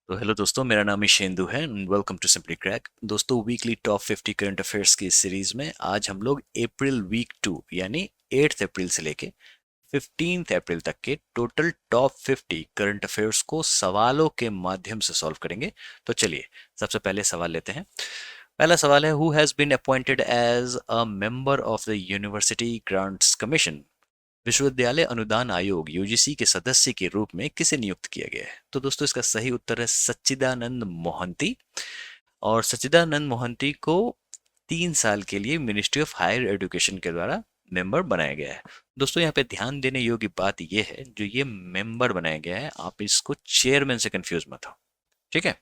तो हेलो दोस्तों, मेरा नाम ईशेंदु है and welcome to Simply Crack. दोस्तों, वीकली टॉप 50 करंट अफेयर्स की इस सीरीज में आज हम लोग अप्रैल वीक 2 यानी 8 अप्रैल से लेके 15 अप्रैल तक के टोटल टॉप 50 करंट अफेयर्स को सवालों के माध्यम से सॉल्व करेंगे। तो चलिए, सबसे पहले सवाल लेते हैं। पहला सवाल है, who has been appointed as a member of the University Grants Commission. विश्वविद्यालय अनुदान आयोग यूजीसी के सदस्य के रूप में किसे नियुक्त किया गया है? तो दोस्तों, इसका सही उत्तर है सच्चिदानंद मोहंती। और सच्चिदानंद मोहंती को 3 साल के लिए मिनिस्ट्री ऑफ हायर एजुकेशन के द्वारा मेंबर बनाया गया है। दोस्तों, यहाँ पे ध्यान देने योग्य बात यह है, जो ये मेंबर बनाया गया है, आप इसको चेयरमैन से कंफ्यूज मत हो। ठीक है,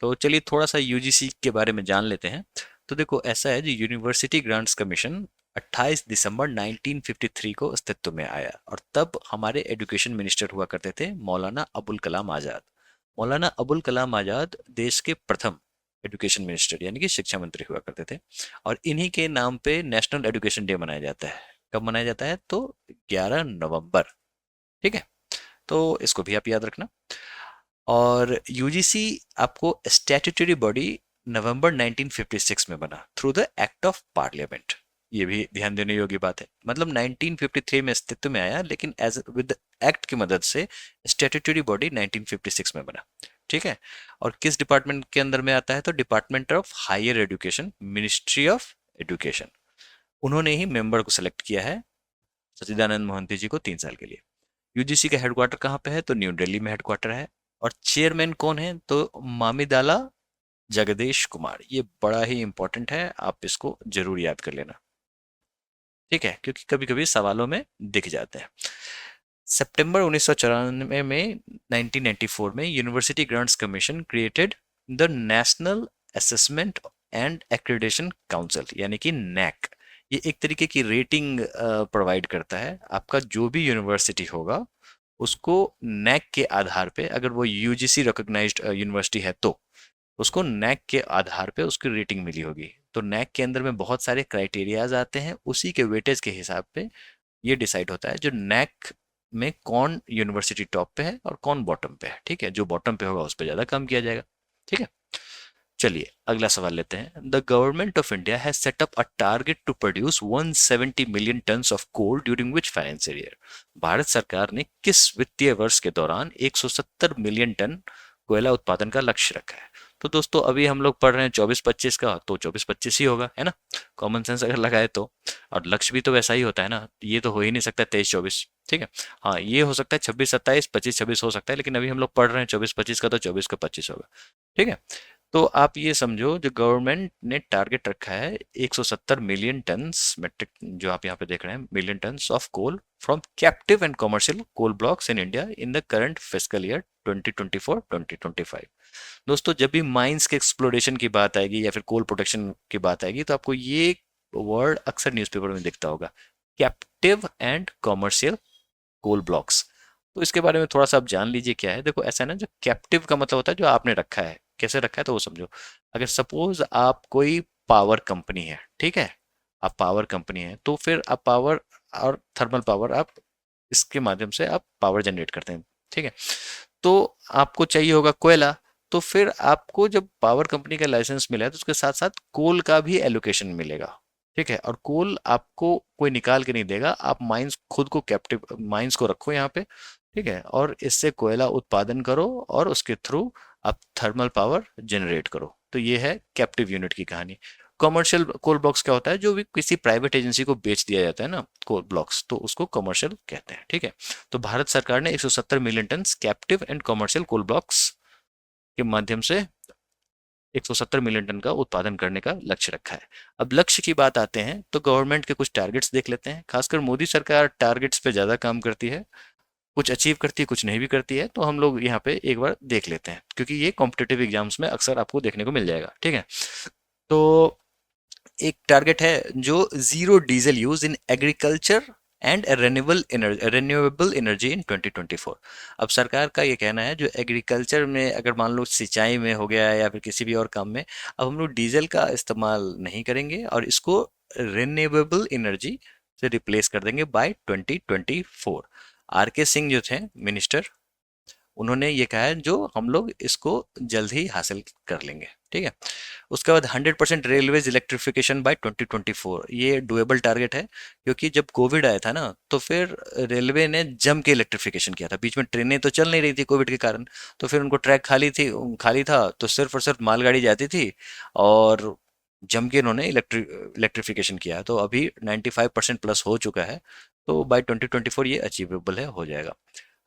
तो चलिए थोड़ा सा यूजीसी के बारे में जान लेते हैं। तो देखो, ऐसा है, जो यूनिवर्सिटी ग्रांट्स कमीशन 28 दिसंबर 1953 को अस्तित्व में आया, और तब हमारे एजुकेशन मिनिस्टर हुआ करते थे मौलाना अबुल कलाम आज़ाद। मौलाना अबुल कलाम आज़ाद देश के प्रथम एजुकेशन मिनिस्टर यानी कि शिक्षा मंत्री हुआ करते थे। और इन्हीं के नाम पे नेशनल एजुकेशन डे मनाया जाता है। कब मनाया जाता है? तो 11 नवंबर। ठीक है, तो इसको भी आप याद रखना। और यूजीसी आपको स्टैट्यूटरी बॉडी नवंबर 1956 में बना through the act of parliament. ये भी ध्यान देने योग्य बात है, मतलब 1953 में अस्तित्व में आया, लेकिन एज विद एक्ट की मदद से स्टैट्यूटरी बॉडी 1956 में बना। ठीक है, और किस डिपार्टमेंट के अंदर में आता है? तो Department of Higher Education, Ministry of Education. उन्होंने ही मेंबर को सेलेक्ट किया है, सच्चिदानंद मोहंती जी को, 3 साल के लिए। यूजीसी का हेडक्वार्टर कहाँ पे है? तो न्यू दिल्ली में हेडक्वार्टर है। और चेयरमैन कौन है? तो मामिदाला जगदेश कुमार। ये बड़ा ही इंपॉर्टेंट है, आप इसको जरूर याद कर लेना। ठीक है, क्योंकि कभी कभी सवालों में दिख जाते हैं। सितंबर 1994 में 1994 में university Grants commission created the national assessment and accreditation council यानी कि नैक। ये एक तरीके की रेटिंग प्रोवाइड करता है। आपका जो भी यूनिवर्सिटी होगा, उसको नैक के आधार पे, अगर वो यूजीसी रिकॉग्नाइज्ड यूनिवर्सिटी है तो उसको नैक के आधार पे उसकी रेटिंग मिली होगी। तो नैक के अंदर में बहुत सारे क्राइटेरियाज आते हैं, उसी के वेटेज के हिसाब पे ये डिसाइड होता है जो नैक में कौन यूनिवर्सिटी टॉप पे है और कौन बॉटम पे है। ठीक है, जो बॉटम पे होगा उस पर ज्यादा काम किया जाएगा। ठीक है, चलिए अगला सवाल लेते हैं। The Government of India has set up a target to produce 170 million tons of coal during which financial year. Bharat सरकार ने किस वित्तीय वर्ष के दौरान 170 मिलियन टन कोयला उत्पादन का लक्ष्य रखा है? तो दोस्तों, अभी हम लोग पढ़ रहे हैं 24-25 का, तो 24-25 ही होगा, है ना? कॉमन सेंस अगर लगाए तो। और लक्ष्य भी तो वैसा ही होता है ना, ये तो हो ही नहीं सकता 23-24। ठीक है, हाँ ये हो सकता है 26-27, 25-26 हो सकता है, लेकिन अभी हम लोग पढ़ रहे हैं 24-25 का, तो 24 का 25 होगा। ठीक है, तो आप ये समझो, जो गवर्नमेंट ने टारगेट रखा है 170 मिलियन टन्स मेट्रिक, जो आप यहाँ पे देख रहे हैं, million tons of coal from captive and commercial coal blocks in India in the current fiscal year 2024-2025। दोस्तों, जब भी माइंस के एक्सप्लोरेशन की बात आएगी या फिर कोल प्रोटेक्शन की बात आएगी, तो आपको ये वर्ड अक्सर न्यूज़पेपर में दिखता होगा, captive and commercial coal blocks. तो इसके बारे में थोड़ा सा आप जान लीजिए क्या है। देखो, ऐसा है ना, जो कैप्टिव का मतलब होता है जो आपने रखा है। कैसे रखा है तो वो समझो। अगर सपोज आप कोई पावर कंपनी है, ठीक है, आप पावर कंपनी है, तो फिर आप पावर और थर्मल पावर, आप इसके माध्यम से आप पावर जनरेट करते हैं। ठीक है, तो आपको चाहिए होगा कोयला। तो फिर आपको जब पावर कंपनी का लाइसेंस मिला है, तो उसके साथ साथ कोल का भी एलोकेशन मिलेगा। ठीक है, और कोल आपको कोई निकाल के नहीं देगा, आप माइंस खुद को, कैप्टिव माइंस को रखो यहाँ पे। ठीक है, और इससे कोयला उत्पादन करो और उसके थ्रू आप थर्मल पावर जनरेट करो। तो ये है कैप्टिव यूनिट की कहानी। कमर्शियल कोल ब्लॉक्स क्या होता है? जो भी किसी प्राइवेट एजेंसी को बेच दिया जाता है ना कोल ब्लॉक्स, तो उसको कमर्शियल कहते हैं। ठीक है, तो भारत सरकार ने 170 million ton captive and commercial coal blocks के माध्यम से 170 मिलियन टन का उत्पादन करने का लक्ष्य रखा है। अब लक्ष्य की बात आते हैं, तो गवर्नमेंट के कुछ टारगेट्स देख लेते हैं। खासकर मोदी सरकार टारगेट्स पे ज्यादा काम करती है, कुछ अचीव करती है, कुछ नहीं भी करती है। तो हम लोग यहाँ पे एक बार देख लेते हैं, क्योंकि ये कॉम्पिटेटिव एग्जाम्स में अक्सर आपको देखने को मिल जाएगा। ठीक है, तो एक टारगेट है जो zero diesel use in agriculture and renewable energy in 2024। अब सरकार का ये कहना है, जो एग्रीकल्चर में, अगर मान लो सिंचाई में हो गया या फिर किसी भी और काम में, अब हम लोग डीजल का इस्तेमाल नहीं करेंगे और इसको रिन्यूएबल एनर्जी से रिप्लेस कर देंगे बाय 2024। आर के सिंह जो थे मिनिस्टर, उन्होंने ये कहा है जो हम लोग इसको जल्द ही हासिल कर लेंगे। ठीक है। उसके बाद 100% रेलवेज इलेक्ट्रिफिकेशन बाय 2024, ये डुएबल टारगेट है, क्योंकि जब कोविड आया था ना तो फिर रेलवे ने जम के इलेक्ट्रिफिकेशन किया था। बीच में ट्रेनें तो चल नहीं रही थी कोविड के कारण, तो फिर उनको ट्रैक खाली था, तो सिर्फ और सिर्फ मालगाड़ी जाती थी, और जम के इन्होंने इलेक्ट्रिफिकेशन किया। तो अभी 95% प्लस हो चुका है, तो बाय 2024 ये अचीवेबल है, हो जाएगा।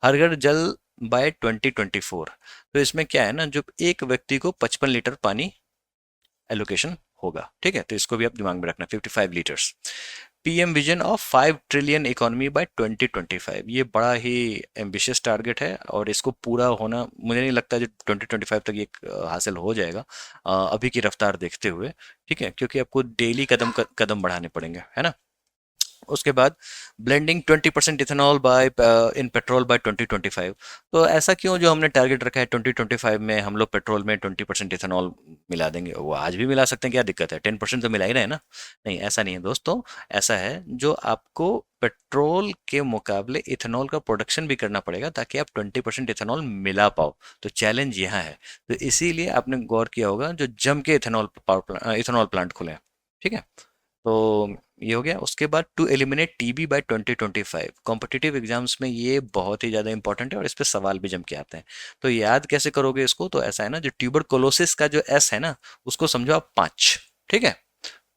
हर घर जल बाय 2024, तो इसमें क्या है ना, जो एक व्यक्ति को 55 लीटर पानी एलोकेशन होगा। ठीक है, तो इसको भी आप दिमाग में रखना, 55 litres. PM vision of 5 trillion economy bye 2025, ये बड़ा ही एम्बिशियस टारगेट है, और इसको पूरा होना मुझे नहीं लगता जो 2025 तक ये हासिल हो जाएगा, अभी की रफ्तार देखते हुए। ठीक है, क्योंकि आपको डेली कदम बढ़ाने पड़ेंगे, है ना। उसके बाद blending 20% ethanol by in petrol by 2025, तो ऐसा क्यों, जो हमने टारगेट रखा है 2025 में हम लोग पेट्रोल में 20% इथेनॉल मिला देंगे, वो आज भी मिला सकते हैं, क्या दिक्कत है, 10% तो मिला ही रहे हैं ना। नहीं, ऐसा नहीं है दोस्तों। ऐसा है जो आपको पेट्रोल के मुकाबले इथेनॉल का प्रोडक्शन भी करना पड़ेगा, ताकि आप 20% इथेनॉल मिला पाओ। तो चैलेंज यहाँ है, तो इसीलिए आपने गौर किया होगा जो जम के इथेनॉल प्लांट खुले हैं। ठीक है, तो ये हो गया। उसके बाद to eliminate TB by 2025, competitive exams में ये बहुत ही ज़्यादा इंपॉर्टेंट है, और इस पे सवाल भी जम के आते हैं। तो याद कैसे करोगे इसको, तो ऐसा है ना, जो ट्यूबरकुलोसिस का जो एस है ना, उसको समझो आप 5। ठीक है,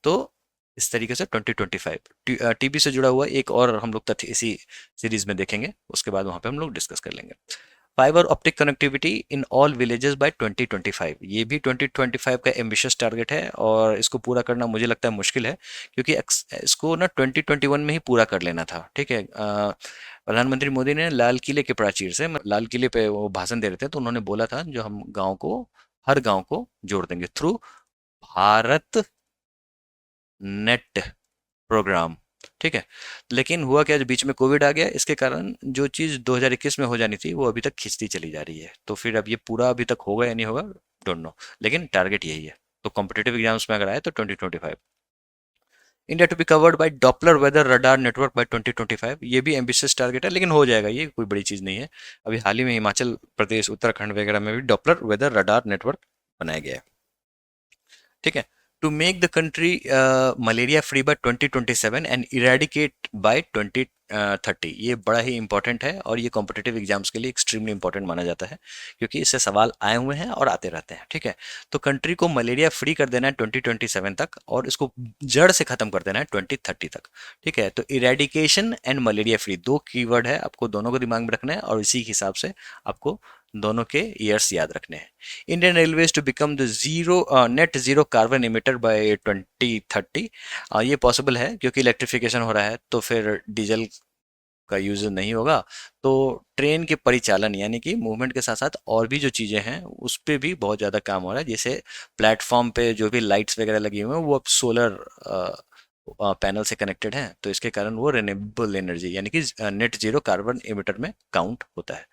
तो इस तरीके से 2025 टीबी से जुड़ा हुआ एक और हम लोग तथ्य इसी सीरीज में देखेंगे, उसके बाद वहां पे हम लोग डिस्कस कर लेंगे। Fibre optic connectivity in all villages by 2025, ये भी 2025 का एम्बिशियस टारगेट है, और इसको पूरा करना मुझे लगता है मुश्किल है, क्योंकि इसको ना 2021 में ही पूरा कर लेना था। ठीक है, प्रधानमंत्री मोदी ने लाल किले के प्राचीर से, लाल किले पे वो भाषण दे रहे थे, तो उन्होंने बोला था जो हम गांव को, हर गांव को जोड़ देंगे थ्रू भारत नेट प्रोग्राम। ठीक है, लेकिन हुआ क्या, जो बीच में कोविड आ गया, इसके कारण जो चीज़ 2021 में हो जानी थी वो अभी तक खिंचती चली जा रही है। तो फिर अब ये पूरा अभी तक होगा या नहीं होगा, डोंट नो, लेकिन टारगेट यही है। तो कॉम्पिटेटिव एग्जाम्स में अगर आए तो 2025। India to be covered by Doppler weather radar network by 2025, ये भी एम्बिशियस टारगेट है, लेकिन हो जाएगा, ये कोई बड़ी चीज़ नहीं है। अभी हाल ही में हिमाचल प्रदेश, उत्तराखंड वगैरह में भी डॉपलर वेदर रडार नेटवर्क बनाया गया है। ठीक है, to make the country malaria free by 2027 and eradicate by 2030, ये बड़ा ही इंपॉर्टेंट है, और ये कॉम्पिटेटिव एग्जाम्स के लिए एक्सट्रीमली इंपॉर्टेंट माना जाता है, क्योंकि इससे सवाल आए हुए हैं और आते रहते हैं। ठीक है, तो कंट्री को मलेरिया फ्री कर देना है 2027 तक, और इसको जड़ से खत्म कर देना है 2030 तक। ठीक है, तो इरेडिकेशन एंड मलेरिया फ्री दो कीवर्ड है, आपको दोनों को दिमाग में रखना है, और इसी हिसाब से आपको दोनों के ईयर्स याद रखने हैं। Indian railways to become the zero net zero carbon emitter by 2030, ये पॉसिबल है क्योंकि इलेक्ट्रिफिकेशन हो रहा है, तो फिर डीजल का यूज नहीं होगा। तो ट्रेन के परिचालन यानी कि मूवमेंट के साथ साथ और भी जो चीज़ें हैं उस पे भी बहुत ज़्यादा काम हो रहा है, जैसे प्लेटफॉर्म पे जो भी लाइट्स वगैरह लगी हुई हैं वो अब सोलर पैनल से कनेक्टेड हैं, तो इसके कारण वो रिन्यूएबल एनर्जी यानी कि नेट जीरो कार्बन इमिटर में काउंट होता है।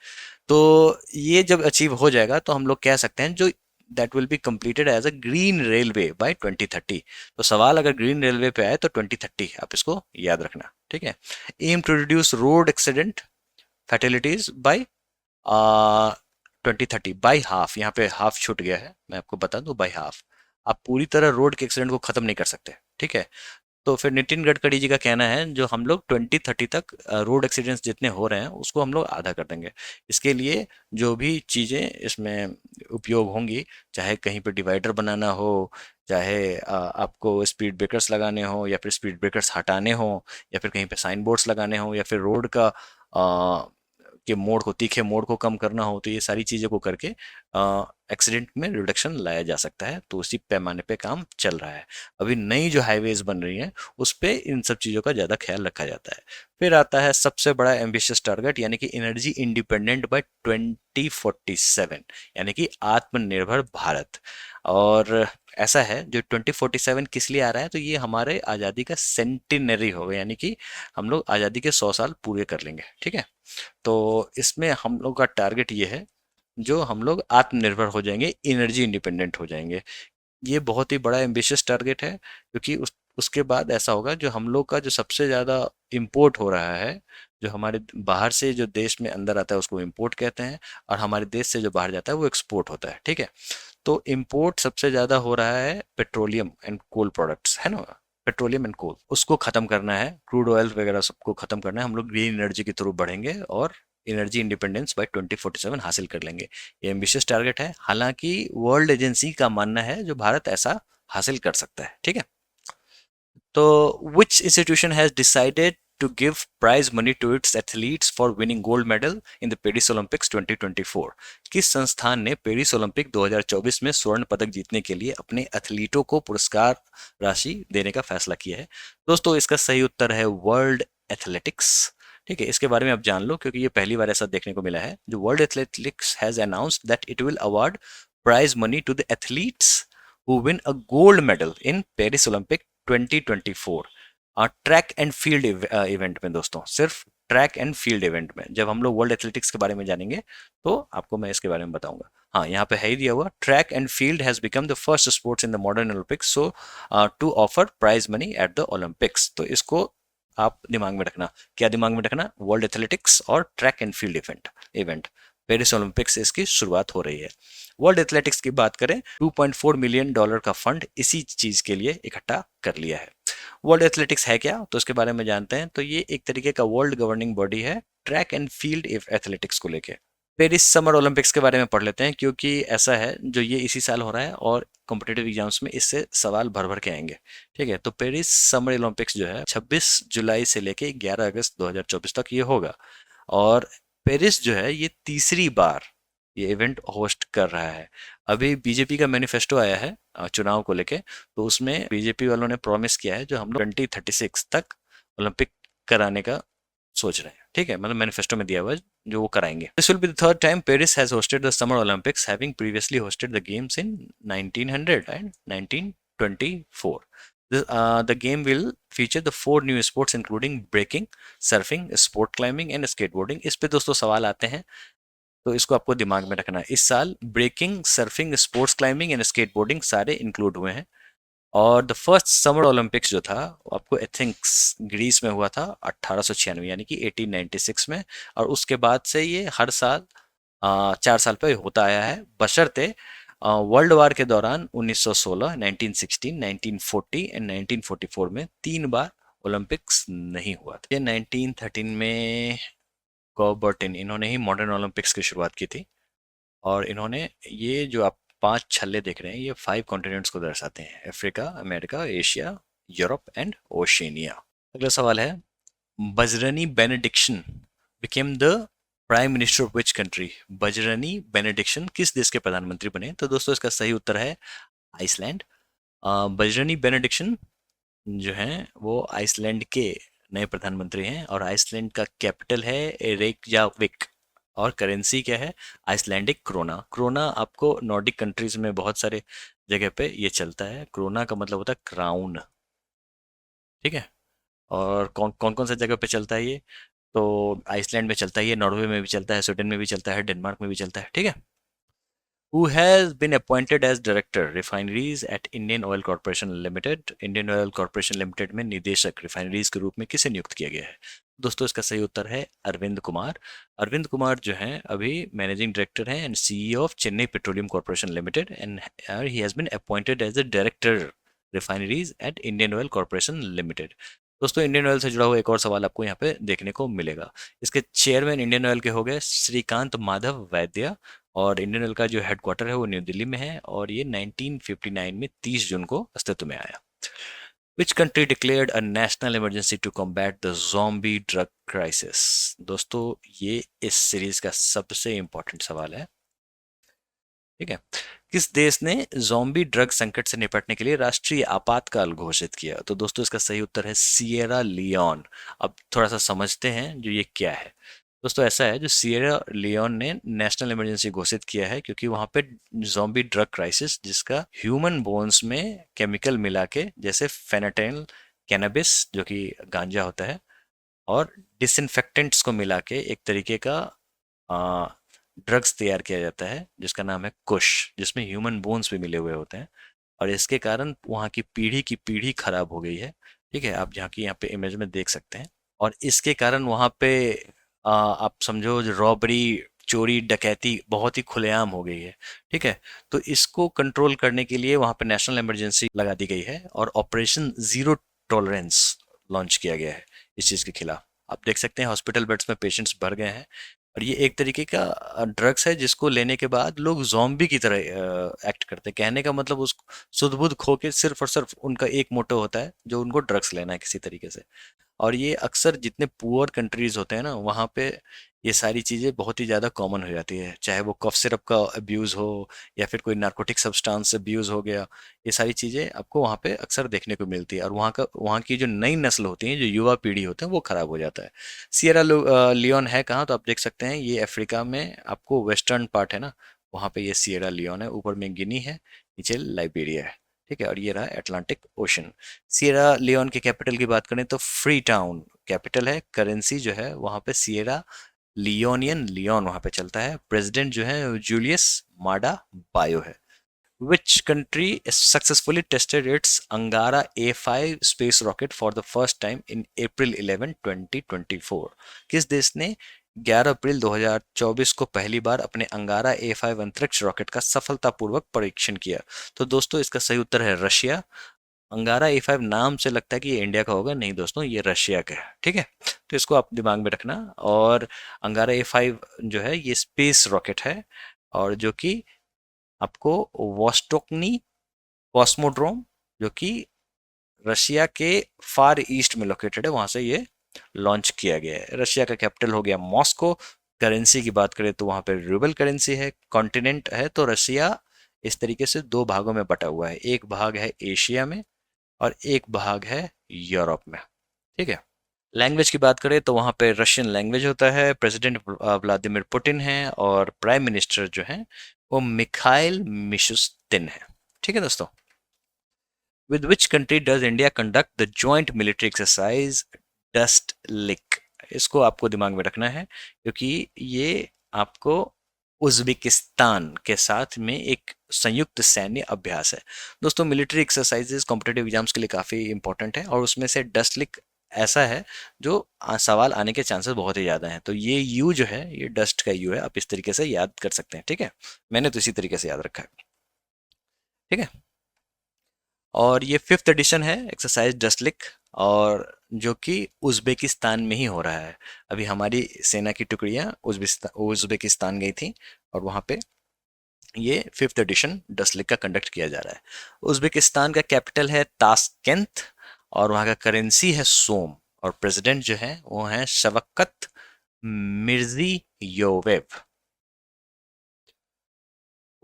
तो ये जब अचीव हो जाएगा तो हम लोग कह सकते हैं जो that will be completed as a green railway by 2030। तो सवाल अगर ग्रीन रेलवे पे आए तो 2030 आप इसको याद रखना। ठीक है, aim to reduce road accident fatalities by 2030 by half, यहाँ पे हाफ छूट गया है, मैं आपको बता दूं, बाई हाफ। आप पूरी तरह रोड के एक्सीडेंट को खत्म नहीं कर सकते। ठीक है, तो फिर नितिन गडकरी जी का कहना है जो हम लोग 2030 तक रोड एक्सीडेंट्स जितने हो रहे हैं उसको हम लोग आधा कर देंगे। इसके लिए जो भी चीज़ें इसमें उपयोग होंगी, चाहे कहीं पे डिवाइडर बनाना हो, चाहे आपको स्पीड ब्रेकर्स लगाने हो, या फिर स्पीड ब्रेकर्स हटाने हो, या फिर कहीं पे साइन बोर्ड्स लगाने हो, या फिर रोड का के मोड़ को, तीखे मोड़ को कम करना हो, तो ये सारी चीज़ों को करके एक्सीडेंट में रिडक्शन लाया जा सकता है। तो उसी पैमाने पे काम चल रहा है। अभी नई जो हाईवेज बन रही हैं उस पे इन सब चीज़ों का ज़्यादा ख्याल रखा जाता है। फिर आता है सबसे बड़ा एम्बिशियस टारगेट, यानी कि एनर्जी इंडिपेंडेंट बाय 2047, यानी कि आत्मनिर्भर भारत। और ऐसा है जो 2047 किस लिए आ रहा है, तो ये हमारे आज़ादी का सेंटिनरी होगा, यानी कि हम लोग आज़ादी के 100 साल पूरे कर लेंगे। ठीक है, तो इसमें हम लोग का टारगेट ये है जो हम लोग आत्मनिर्भर हो जाएंगे, एनर्जी इंडिपेंडेंट हो जाएंगे। ये बहुत ही बड़ा एम्बिशियस टारगेट है, क्योंकि उसके बाद ऐसा होगा जो हम लोग का जो सबसे ज़्यादा इम्पोर्ट हो रहा है जो हमारे बाहर से जो देश में अंदर आता है उसको इम्पोर्ट कहते हैं, और हमारे देश से जो बाहर जाता है वो एक्सपोर्ट होता है, ठीक है। तो इम्पोर्ट सबसे ज़्यादा हो रहा है पेट्रोलियम एंड कोल प्रोडक्ट्स, है ना। पेट्रोलियम एंड कोल, उसको ख़त्म करना है, क्रूड ऑयल वगैरह सबको ख़त्म करना है। हम लोग ग्रीन एनर्जी की तरफ बढ़ेंगे और एनर्जी इंडिपेंडेंस बाय 2047 हासिल कर लेंगे। ये एम्बिशियस टारगेट है, हालांकि वर्ल्ड एजेंसी का मानना है जो भारत ऐसा हासिल कर सकता है, ठीक है। तो which institution has decided to give prize money to its athletes for winning gold medal in the Paris Olympics 2024? किस संस्थान ने पेरिस ओलंपिक 2024 में स्वर्ण पदक जीतने के लिए अपने एथलीटों को पुरस्कार राशि देने का फैसला किया है? दोस्तों, इसका सही उत्तर है वर्ल्ड एथलेटिक्स, ठीक है। इसके बारे में आप जान लो, क्योंकि ये पहली बार ऐसा देखने को मिला है। जो world athletics has announced that it will award prize money to the athletes who win a gold medal in Paris Olympic 2024 track and field event में। दोस्तों, सिर्फ ट्रैक एंड फील्ड इवेंट में जब हम लोग वर्ल्ड एथलेटिक्स के बारे में जानेंगे तो आपको मैं इसके बारे में बताऊंगा। हाँ, यहाँ पे है ही दिया हुआ, track and field has become the first sports in the modern Olympics so to offer prize money at the Olympics. तो इसको आप दिमाग में रखना। क्या दिमाग में रखना? वर्ल्ड एथलेटिक्स और track and field event Paris Olympics से इसकी शुरुआत हो रही है। वर्ल्ड एथलेटिक्स की बात करें, $2.4 मिलियन का फंड इसी चीज के लिए इकट्ठा कर लिया है। वर्ल्ड एथलेटिक्स है क्या, तो इसके बारे में जानते हैं। तो ये एक तरीके का वर्ल्ड गवर्निंग बॉडी है ट्रैक एंड फील्ड एथलेटिक्स को लेके। पेरिस समर ओलंपिक्स के बारे में पढ़ लेते हैं, क्योंकि ऐसा है जो ये इसी साल हो रहा है और कॉम्पिटेटिव एग्जाम्स में इससे सवाल भर भर के आएंगे, ठीक है। तो पेरिस समर ओलंपिक्स जो है 26 जुलाई से लेके 11 अगस्त 2024 तक ये होगा। और पेरिस जो है ये तीसरी बार ये इवेंट होस्ट कर रहा है। अभी बीजेपी का मैनिफेस्टो आया है चुनाव को लेके, तो उसमें बीजेपी वालों ने प्रॉमिस किया है जो हम लोग 2036 तक ओलंपिक कराने का सोच रहे हैं, ठीक है। मतलब मैनिफेस्टो में दिया हुआ है जो वो कराएंगे। This will be the third time Paris has hosted the summer Olympics, having previously hosted the games in 1900 and 1924। The game will feature the 4 new sports including breaking, surfing, sport climbing and skateboarding। इस पे दोस्तों सवाल आते हैं, तो इसको आपको दिमाग में रखना है। इस साल breaking, surfing, sports climbing and skateboarding सारे इंक्लूड हुए हैं। और द फर्स्ट समर ओलंपिक्स जो था वो आपको आई थिंक्स ग्रीस में हुआ था 1896 यानी कि 1896 में। और उसके बाद से ये हर साल 4 साल पे होता आया है, बशर्ते वर्ल्ड वार के दौरान 1916, 1916, 1940 एंड 1944 में 3 बार ओलंपिक्स नहीं हुआ था। ये 1913 में कॉबर्टिन, इन्होंने ही मॉडर्न ओलंपिक्स की शुरुआत की थी। और इन्होंने ये जो आप 5 छल्ले देख रहे हैं ये 5 कॉन्टिनेंट्स को दर्शाते हैं, Africa, America, Asia, Europe and Oceania. अगला सवाल है, Bjarni benediction became the prime minister of which country? Bjarni benediction किस देश के प्रधानमंत्री बने? तो दोस्तों इसका सही उत्तर है आइसलैंड। बजरनी बेनेडिक्शन जो हैं वो आइसलैंड के नए प्रधानमंत्री हैं, और आइसलैंड का कैपिटल है रेकजाविक। और करेंसी क्या है? Icelandic krona. क्रोना आपको नॉर्डिक कंट्रीज में बहुत सारे जगह पे ये चलता है। क्रोना का मतलब होता है क्राउन, ठीक है। और कौन कौन कौन सा जगह पे चलता है ये? तो आइसलैंड में चलता है ये, नॉर्वे में भी चलता है, स्वीडन में भी चलता है, डेनमार्क में भी चलता है, ठीक है। Who has been appointed as director refineries at Indian Oil Corporation Limited? Indian Oil Corporation Limited में निदेशक रिफाइनरीज के रूप में किसे नियुक्त किया गया है? दोस्तों इसका सही उत्तर है अरविंद कुमार। अरविंद कुमार जो हैं अभी मैनेजिंग डायरेक्टर हैं and CEO of Chennai petroleum corporation limited, and he has been appointed as the director refineries at Indian oil corporation limited. दोस्तों, इंडियन ऑयल से जुड़ा हुआ एक और सवाल आपको यहाँ पे देखने को मिलेगा। इसके चेयरमैन इंडियन ऑयल के हो गए श्रीकांत माधव वैद्य, और इंडियन ऑयल का जो हेडक्वार्टर है वो न्यू दिल्ली में है, और ये 1959 में 30 जून को अस्तित्व में आया। Which country declared a national emergency to combat the zombie drug crisis? दोस्तों ये इस सीरीज का सबसे इंपॉर्टेंट सवाल है, ठीक है। किस देश ने जोम्बी ड्रग संकट से निपटने के लिए राष्ट्रीय आपातकाल घोषित किया? तो दोस्तों इसका सही उत्तर है सिएरा लियोन। अब थोड़ा सा समझते हैं जो ये क्या है। दोस्तों ऐसा है, जो सिएरा लियोन ने नेशनल इमरजेंसी घोषित किया है क्योंकि वहां पे जोम्बी ड्रग क्राइसिस, जिसका ह्यूमन बोन्स में केमिकल मिला के, जैसे फेनाटाइल, कैनबिस जो कि गांजा होता है, और डिसइंफेक्टेंट्स को मिला के एक तरीके का ड्रग्स तैयार किया जाता है जिसका नाम है कुश, जिसमें ह्यूमन बोन्स भी मिले हुए होते हैं। और इसके कारण वहाँ की पीढ़ी खराब हो गई है, ठीक है। आप यहाँ पे इमेज में देख सकते हैं। और इसके कारण वहाँ पे आप समझो रॉबरी, चोरी डकैती बहुत ही खुलेआम हो गई है। ठीक है, तो इसको कंट्रोल करने के लिए वहाँ पे नेशनल इमरजेंसी लगा दी गई है और ऑपरेशन जीरो टॉलरेंस लॉन्च किया गया है इस चीज़ के खिलाफ। आप देख सकते हैं हॉस्पिटल बेड्स में पेशेंट्स भर गए हैं और ये एक तरीके का ड्रग्स है जिसको लेने के बाद लोग ज़ॉम्बी की तरह एक्ट करते हैं। कहने का मतलब उस सुध बुध खो के सिर्फ और सिर्फ उनका एक मोटो होता है जो उनको ड्रग्स लेना है किसी तरीके से। और ये अक्सर जितने पुअर कंट्रीज होते हैं ना वहाँ पे ये सारी चीज़ें बहुत ही ज़्यादा कॉमन हो जाती है, चाहे वो कफ सिरप का अब्यूज़ हो या फिर कोई नार्कोटिक सब्सटेंस अब्यूज़ हो गया। ये सारी चीज़ें आपको वहाँ पे अक्सर देखने को मिलती है और वहाँ की जो नई नस्ल होती है, जो युवा पीढ़ी होते हैं, वो खराब हो जाता है। लियोन है कहाँ, तो आप देख सकते हैं ये अफ्रीका में आपको वेस्टर्न पार्ट है ना, वहाँ पे ये सियरा लियोन है, ऊपर में गिनी है, नीचे लाइबेरिया है। ठीक है, और ये रहा अटलांटिक ओशन। सियरा लियोन के कैपिटल की बात करें तो फ्री टाउन कैपिटल है। करेंसी जो है वहाँ पे सियरा लियोनियन लियोन वहाँ पे चलता है। प्रेसिडेंट जो है जूलियस माडा बायो है। Which country successfully tested its Angara A5 space rocket for the first time in April 11, 2024? किस देश ने 11 अप्रैल 2024 को पहली बार अपने अंगारा A5 अंतरिक्ष रॉकेट का सफलतापूर्वक परीक्षण किया? तो दोस्तों इसका सही उत्तर है रशिया। अंगारा A5 नाम से लगता है कि ये इंडिया का होगा, नहीं दोस्तों ये रशिया का है। ठीक है, तो इसको आप दिमाग में रखना। और अंगारा A5 जो है ये स्पेस रॉकेट है और जो कि आपको वॉस्टोकनी कॉस्मोड्रोम, जो कि रशिया के फार ईस्ट में लोकेटेड है, वहां से ये लॉन्च किया गया है। रशिया का कैपिटल हो गया मॉस्को। करेंसी की बात करें तो वहां पे रूबल करेंसी है। कॉन्टिनेंट है तो रशिया इस तरीके से दो भागों में बटा हुआ है, एक भाग है एशिया में और एक भाग है यूरोप में। ठीक है, लैंग्वेज की बात करें तो वहाँ पे रशियन लैंग्वेज होता है। प्रेसिडेंट व्लादिमीर पुतिन है और प्राइम मिनिस्टर जो है वो मिखाइल मिशुस्तिन है। ठीक है दोस्तों, with which country does India conduct the joint military exercise Dustlik? इसको आपको दिमाग में रखना है क्योंकि ये आपको उज्बेकिस्तान के साथ में एक संयुक्त सैन्य अभ्यास है। दोस्तों मिलिट्री एक्सरसाइजेज कॉम्पिटेटिव एग्जाम्स के लिए काफ़ी इंपॉर्टेंट है और उसमें से डस्ट लिक ऐसा है जो सवाल आने के चांसेस बहुत ही ज़्यादा हैं। तो ये यू जो है ये डस्ट का यू है, आप इस तरीके से याद कर सकते हैं। ठीक है, मैंने तो इसी तरीके से याद रखा है। ठीक है, और ये फिफ्थ एडिशन है एक्सरसाइज डस्टलिक, और जो कि उज़्बेकिस्तान में ही हो रहा है। अभी हमारी सेना की टुकड़ियाँ उज़्बेकिस्तान गई थी और वहाँ पे ये फिफ्थ एडिशन डस्टलिक का कंडक्ट किया जा रहा है। उज़्बेकिस्तान का कैपिटल है ताशकेंत और वहाँ का करेंसी है सोम और प्रेसिडेंट जो है वो है Shavkat Mirziyoyev.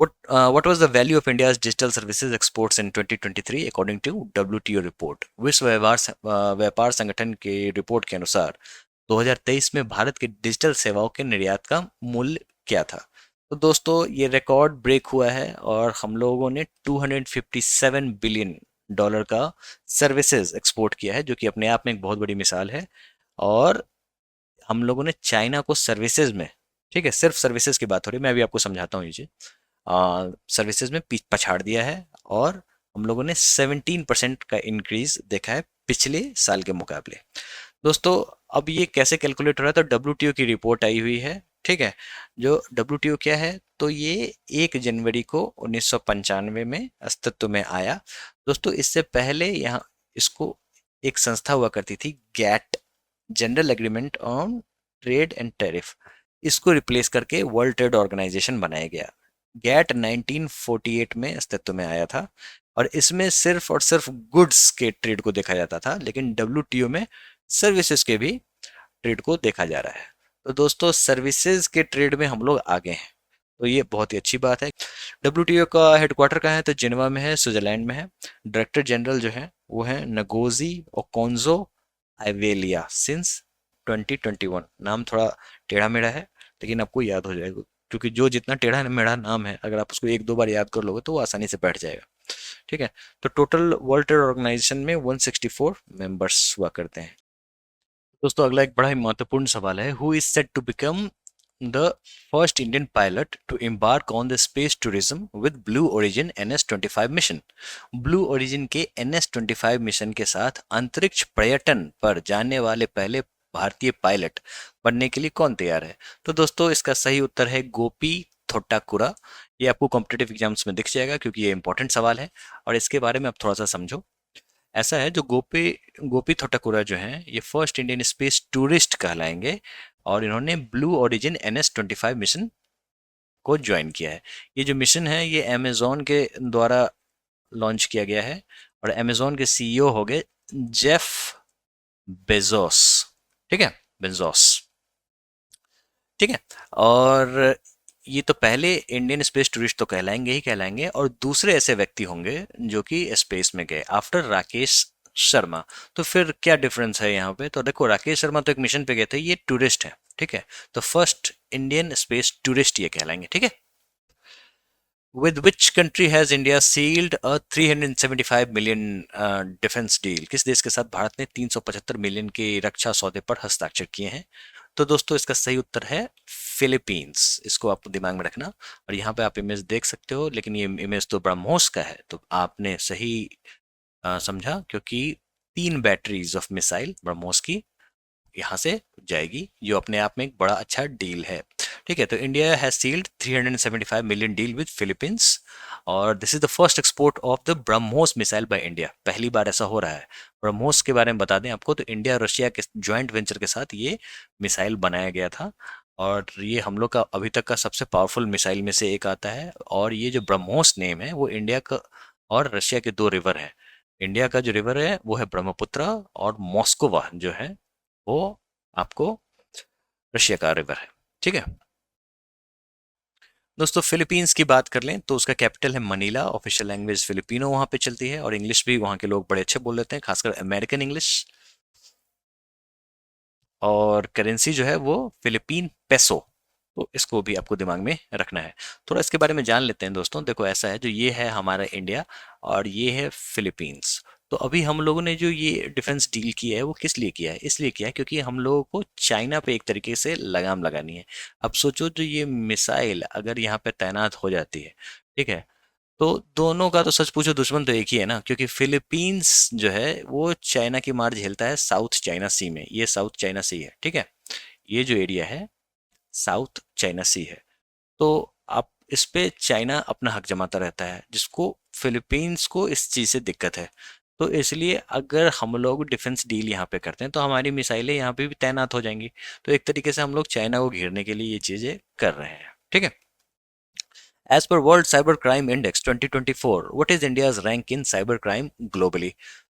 What was the value of India's digital services exports in 2023 according to WTO report? विश्व व्यापार संगठन के रिपोर्ट के अनुसार 2023 में भारत के डिजिटल सेवाओं के निर्यात का मूल्य क्या था? तो दोस्तों ये रिकॉर्ड ब्रेक हुआ है और हम लोगों ने 257 बिलियन डॉलर का सर्विसेज एक्सपोर्ट किया है, जो कि अपने आप में एक बहुत बड़ी मिसाल है। और हम लोगों ने चाइना को सर्विसेज में, ठीक है सिर्फ सर्विसेज की बात हो रही है, मैं अभी आपको समझाता हूँ ये सर्विसेज में पछाड़ दिया है और हम लोगों ने 17% का इंक्रीज देखा है पिछले साल के मुकाबले। दोस्तों अब ये कैसे कैलकुलेट हो रहा है, तो डब्ल्यूटीओ की रिपोर्ट आई हुई है। ठीक है, जो डब्ल्यूटीओ क्या है, तो ये 1 जनवरी को 1995 में अस्तित्व में आया। दोस्तों इससे पहले यहाँ इसको एक संस्था हुआ करती थी GATT, general agreement on trade and tariff. इसको रिप्लेस करके वर्ल्ड ट्रेड ऑर्गेनाइजेशन बनाया गया। गैट 1948 में अस्तित्व में आया था और इसमें सिर्फ और सिर्फ गुड्स के ट्रेड को देखा जाता था, लेकिन डब्ल्यूटीओ में सर्विसेज के भी ट्रेड को देखा जा रहा है। तो दोस्तों सर्विसेज के ट्रेड में हम लोग आगे हैं, तो ये बहुत ही अच्छी बात है। डब्ल्यूटीओ का हेडक्वार्टर कहाँ है, तो जिनेवा में है, स्विट्जरलैंड में है। डायरेक्टर जनरल जो है वो है नगोजी ओकोंजो आइवेलिया सिंस 2021। नाम थोड़ा टेढ़ा मेढ़ा है लेकिन आपको याद हो जाएगा, क्योंकि जो जितना टेढ़ा मेढ़ा नाम है अगर आप उसको एक दो बार याद कर लोगे तो वो आसानी से बैठ जाएगा। ठीक है, तो टोटल वर्ल्ड ट्रेड ऑर्गेनाइजेशन में 164 मेंबर्स हुआ करते हैं। दोस्तों अगला एक बड़ा ही महत्वपूर्ण सवाल है, who is set to become the first Indian pilot to embark on the space tourism with Blue Origin NS-25 mission? Blue Origin के NS-25 मिशन के साथ अंतरिक्ष पर्यटन पर जाने वाले पहले भारतीय पायलट बनने के लिए कौन तैयार है? तो दोस्तों इसका सही उत्तर है गोपी थोट्टाकुरा। ये आपको कॉम्पिटेटिव एग्जाम्स में दिख जाएगा क्योंकि ये इंपॉर्टेंट सवाल है और इसके बारे में आप थोड़ा सा समझो। ऐसा है, जो गोपी गोपी थोट्टाकुरा जो हैं ये फर्स्ट इंडियन स्पेस टूरिस्ट कहलाएंगे और इन्होंने ब्लू ओरिजिन NS-25 मिशन को ज्वाइन किया है। ये जो मिशन है ये अमेजोन के द्वारा लॉन्च किया गया है और अमेजोन के सीईओ हो गए जेफ बेजोस। ठीक है, बेजोस। ठीक है। और ये तो पहले इंडियन स्पेस टूरिस्ट तो कहलाएंगे ही कहलाएंगे और दूसरे ऐसे व्यक्ति होंगे जो कि स्पेस में गए आफ्टर राकेश शर्मा। तो फिर क्या डिफरेंस है यहाँ पे? तो देखो, राकेश शर्मा तो एक मिशन पे गए थे, ये टूरिस्ट है। ठीक है, तो फर्स्ट इंडियन स्पेस टूरिस्ट ये कहलाएंगे। ठीक है। With which country has India sealed a 375 million defence deal? किस देश के साथ भारत ने 375 मिलियन के रक्षा सौदे पर हस्ताक्षर किए हैं? तो दोस्तों इसका सही उत्तर है फिलीपींस। इसको आपको दिमाग में रखना। और यहाँ पे आप इमेज देख सकते हो, लेकिन ये इमेज तो ब्रह्मोस का है, तो आपने सही समझा, क्योंकि 3 बैटरीज ऑफ मिसाइल ब्रह्मोस की यहाँ से जाएगी, जो अपने आप में एक बड़ा अच्छा डील है। ठीक है, तो India has sealed 375 million deal with Philippines और this is the first export of the BrahMos missile by India. पहली बार ऐसा हो रहा है। ब्रह्मोस के बारे में बता दें आपको, तो इंडिया और रशिया के ज्वाइंट वेंचर के साथ ये मिसाइल बनाया गया था और ये हम लोग का अभी तक का सबसे पावरफुल मिसाइल में से एक आता है। और ये जो ब्रह्मोस नेम है वो इंडिया का और रशिया के 2 रिवर हैं। इंडिया का जो रिवर है वो है ब्रह्मपुत्र और मॉस्कोवा जो है वो आपको रशिया का रिवर है। ठीक है दोस्तों, फिलीपींस की बात कर लें तो उसका कैपिटल है मनीला। ऑफिशियल लैंग्वेज फिलिपिनो वहाँ पे चलती है और इंग्लिश भी वहाँ के लोग बड़े अच्छे बोल लेते हैं, खासकर अमेरिकन इंग्लिश। और करेंसी जो है वो फिलिपीन पेसो। तो इसको भी आपको दिमाग में रखना है। थोड़ा इसके बारे में जान लेते हैं दोस्तों। देखो ऐसा है, जो ये है हमारा इंडिया और ये है फिलीपींस। तो अभी हम लोगों ने जो ये डिफेंस डील किया है वो किस लिए किया है? इसलिए किया है क्योंकि हम लोगों को चाइना पे एक तरीके से लगाम लगानी है। अब सोचो, जो ये मिसाइल अगर यहाँ पे तैनात हो जाती है, ठीक है, तो दोनों का तो सच पूछो दुश्मन तो एक ही है ना, क्योंकि फिलीपींस जो है वो चाइना की मार झेलता है साउथ चाइना सी में। ये साउथ चाइना सी है। ठीक है, ये जो एरिया है साउथ चाइना सी है। तो आप इस पे चाइना अपना हक जमाता रहता है, जिसको फिलीपींस को इस चीज़ से दिक्कत है। तो इसलिए अगर हम लोग डिफेंस डील यहाँ पे करते हैं तो हमारी मिसाइलें यहाँ पे भी तैनात हो जाएंगी। तो एक तरीके से हम लोग चाइना को घेरने के लिए ये चीज़ें कर रहे हैं। ठीक है। As per World Cyber Crime Index 2024, what is India's rank in cyber crime globally?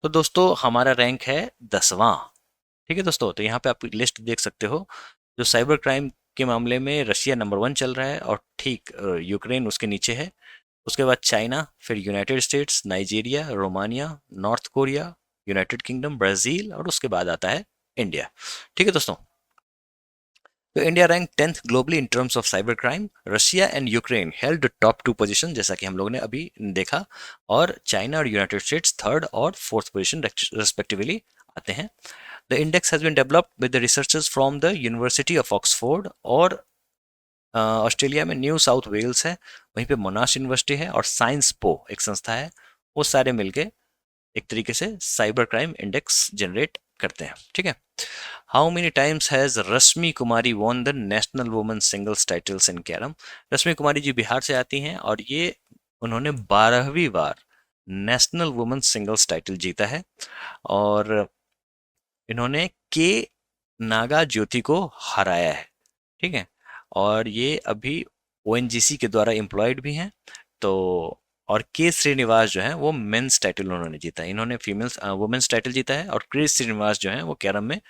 तो दोस्तों हमारा रैंक है 10वां। ठीक है दोस्तों, तो यहाँ पे आप लिस्ट देख सकते हो। जो साइबर क्राइम के मामले में रशिया नंबर 1 चल रहा है और ठीक यूक्रेन उसके नीचे है। उसके बाद चाइना, फिर United states, Nigeria, Romania, north Korea, United kingdom, Brazil और उसके बाद आता है इंडिया। ठीक है दोस्तों, तो India rank 10th globally in terms of cyber crime. Russia and Ukraine held top 2 position, जैसा कि हम लोगों ने अभी देखा, और चाइना और यूनाइटेड स्टेट्स 3rd और 4th पोजीशन रेस्पेक्टिवली आते हैं। The index has been developed with the researchers from the university of Oxford और ऑस्ट्रेलिया में न्यू साउथ वेल्स है, वहीं पे मोनाश यूनिवर्सिटी है और साइंस पो एक संस्था है। वो सारे मिलके एक तरीके से साइबर क्राइम इंडेक्स जनरेट करते हैं। ठीक है। How many times has Rashmi Kumari won the national women singles titles in carrom? Rashmi Kumari ji Bihar से आती हैं और ये उन्होंने 12वीं बार नेशनल वुमेन सिंगल्स टाइटल जीता है और इन्होंने के नागा ज्योति को हराया है। ठीक है, और ये अभी ओएनजीसी के द्वारा एम्प्लॉयड भी हैं। तो और के श्रीनिवास जो है वो मेंस टाइटल उन्होंने जीता है। इन्होंने फीमेल्स वुमेन्स टाइटल जीता है और क्रिस श्रीनिवास जो है वो कैरम में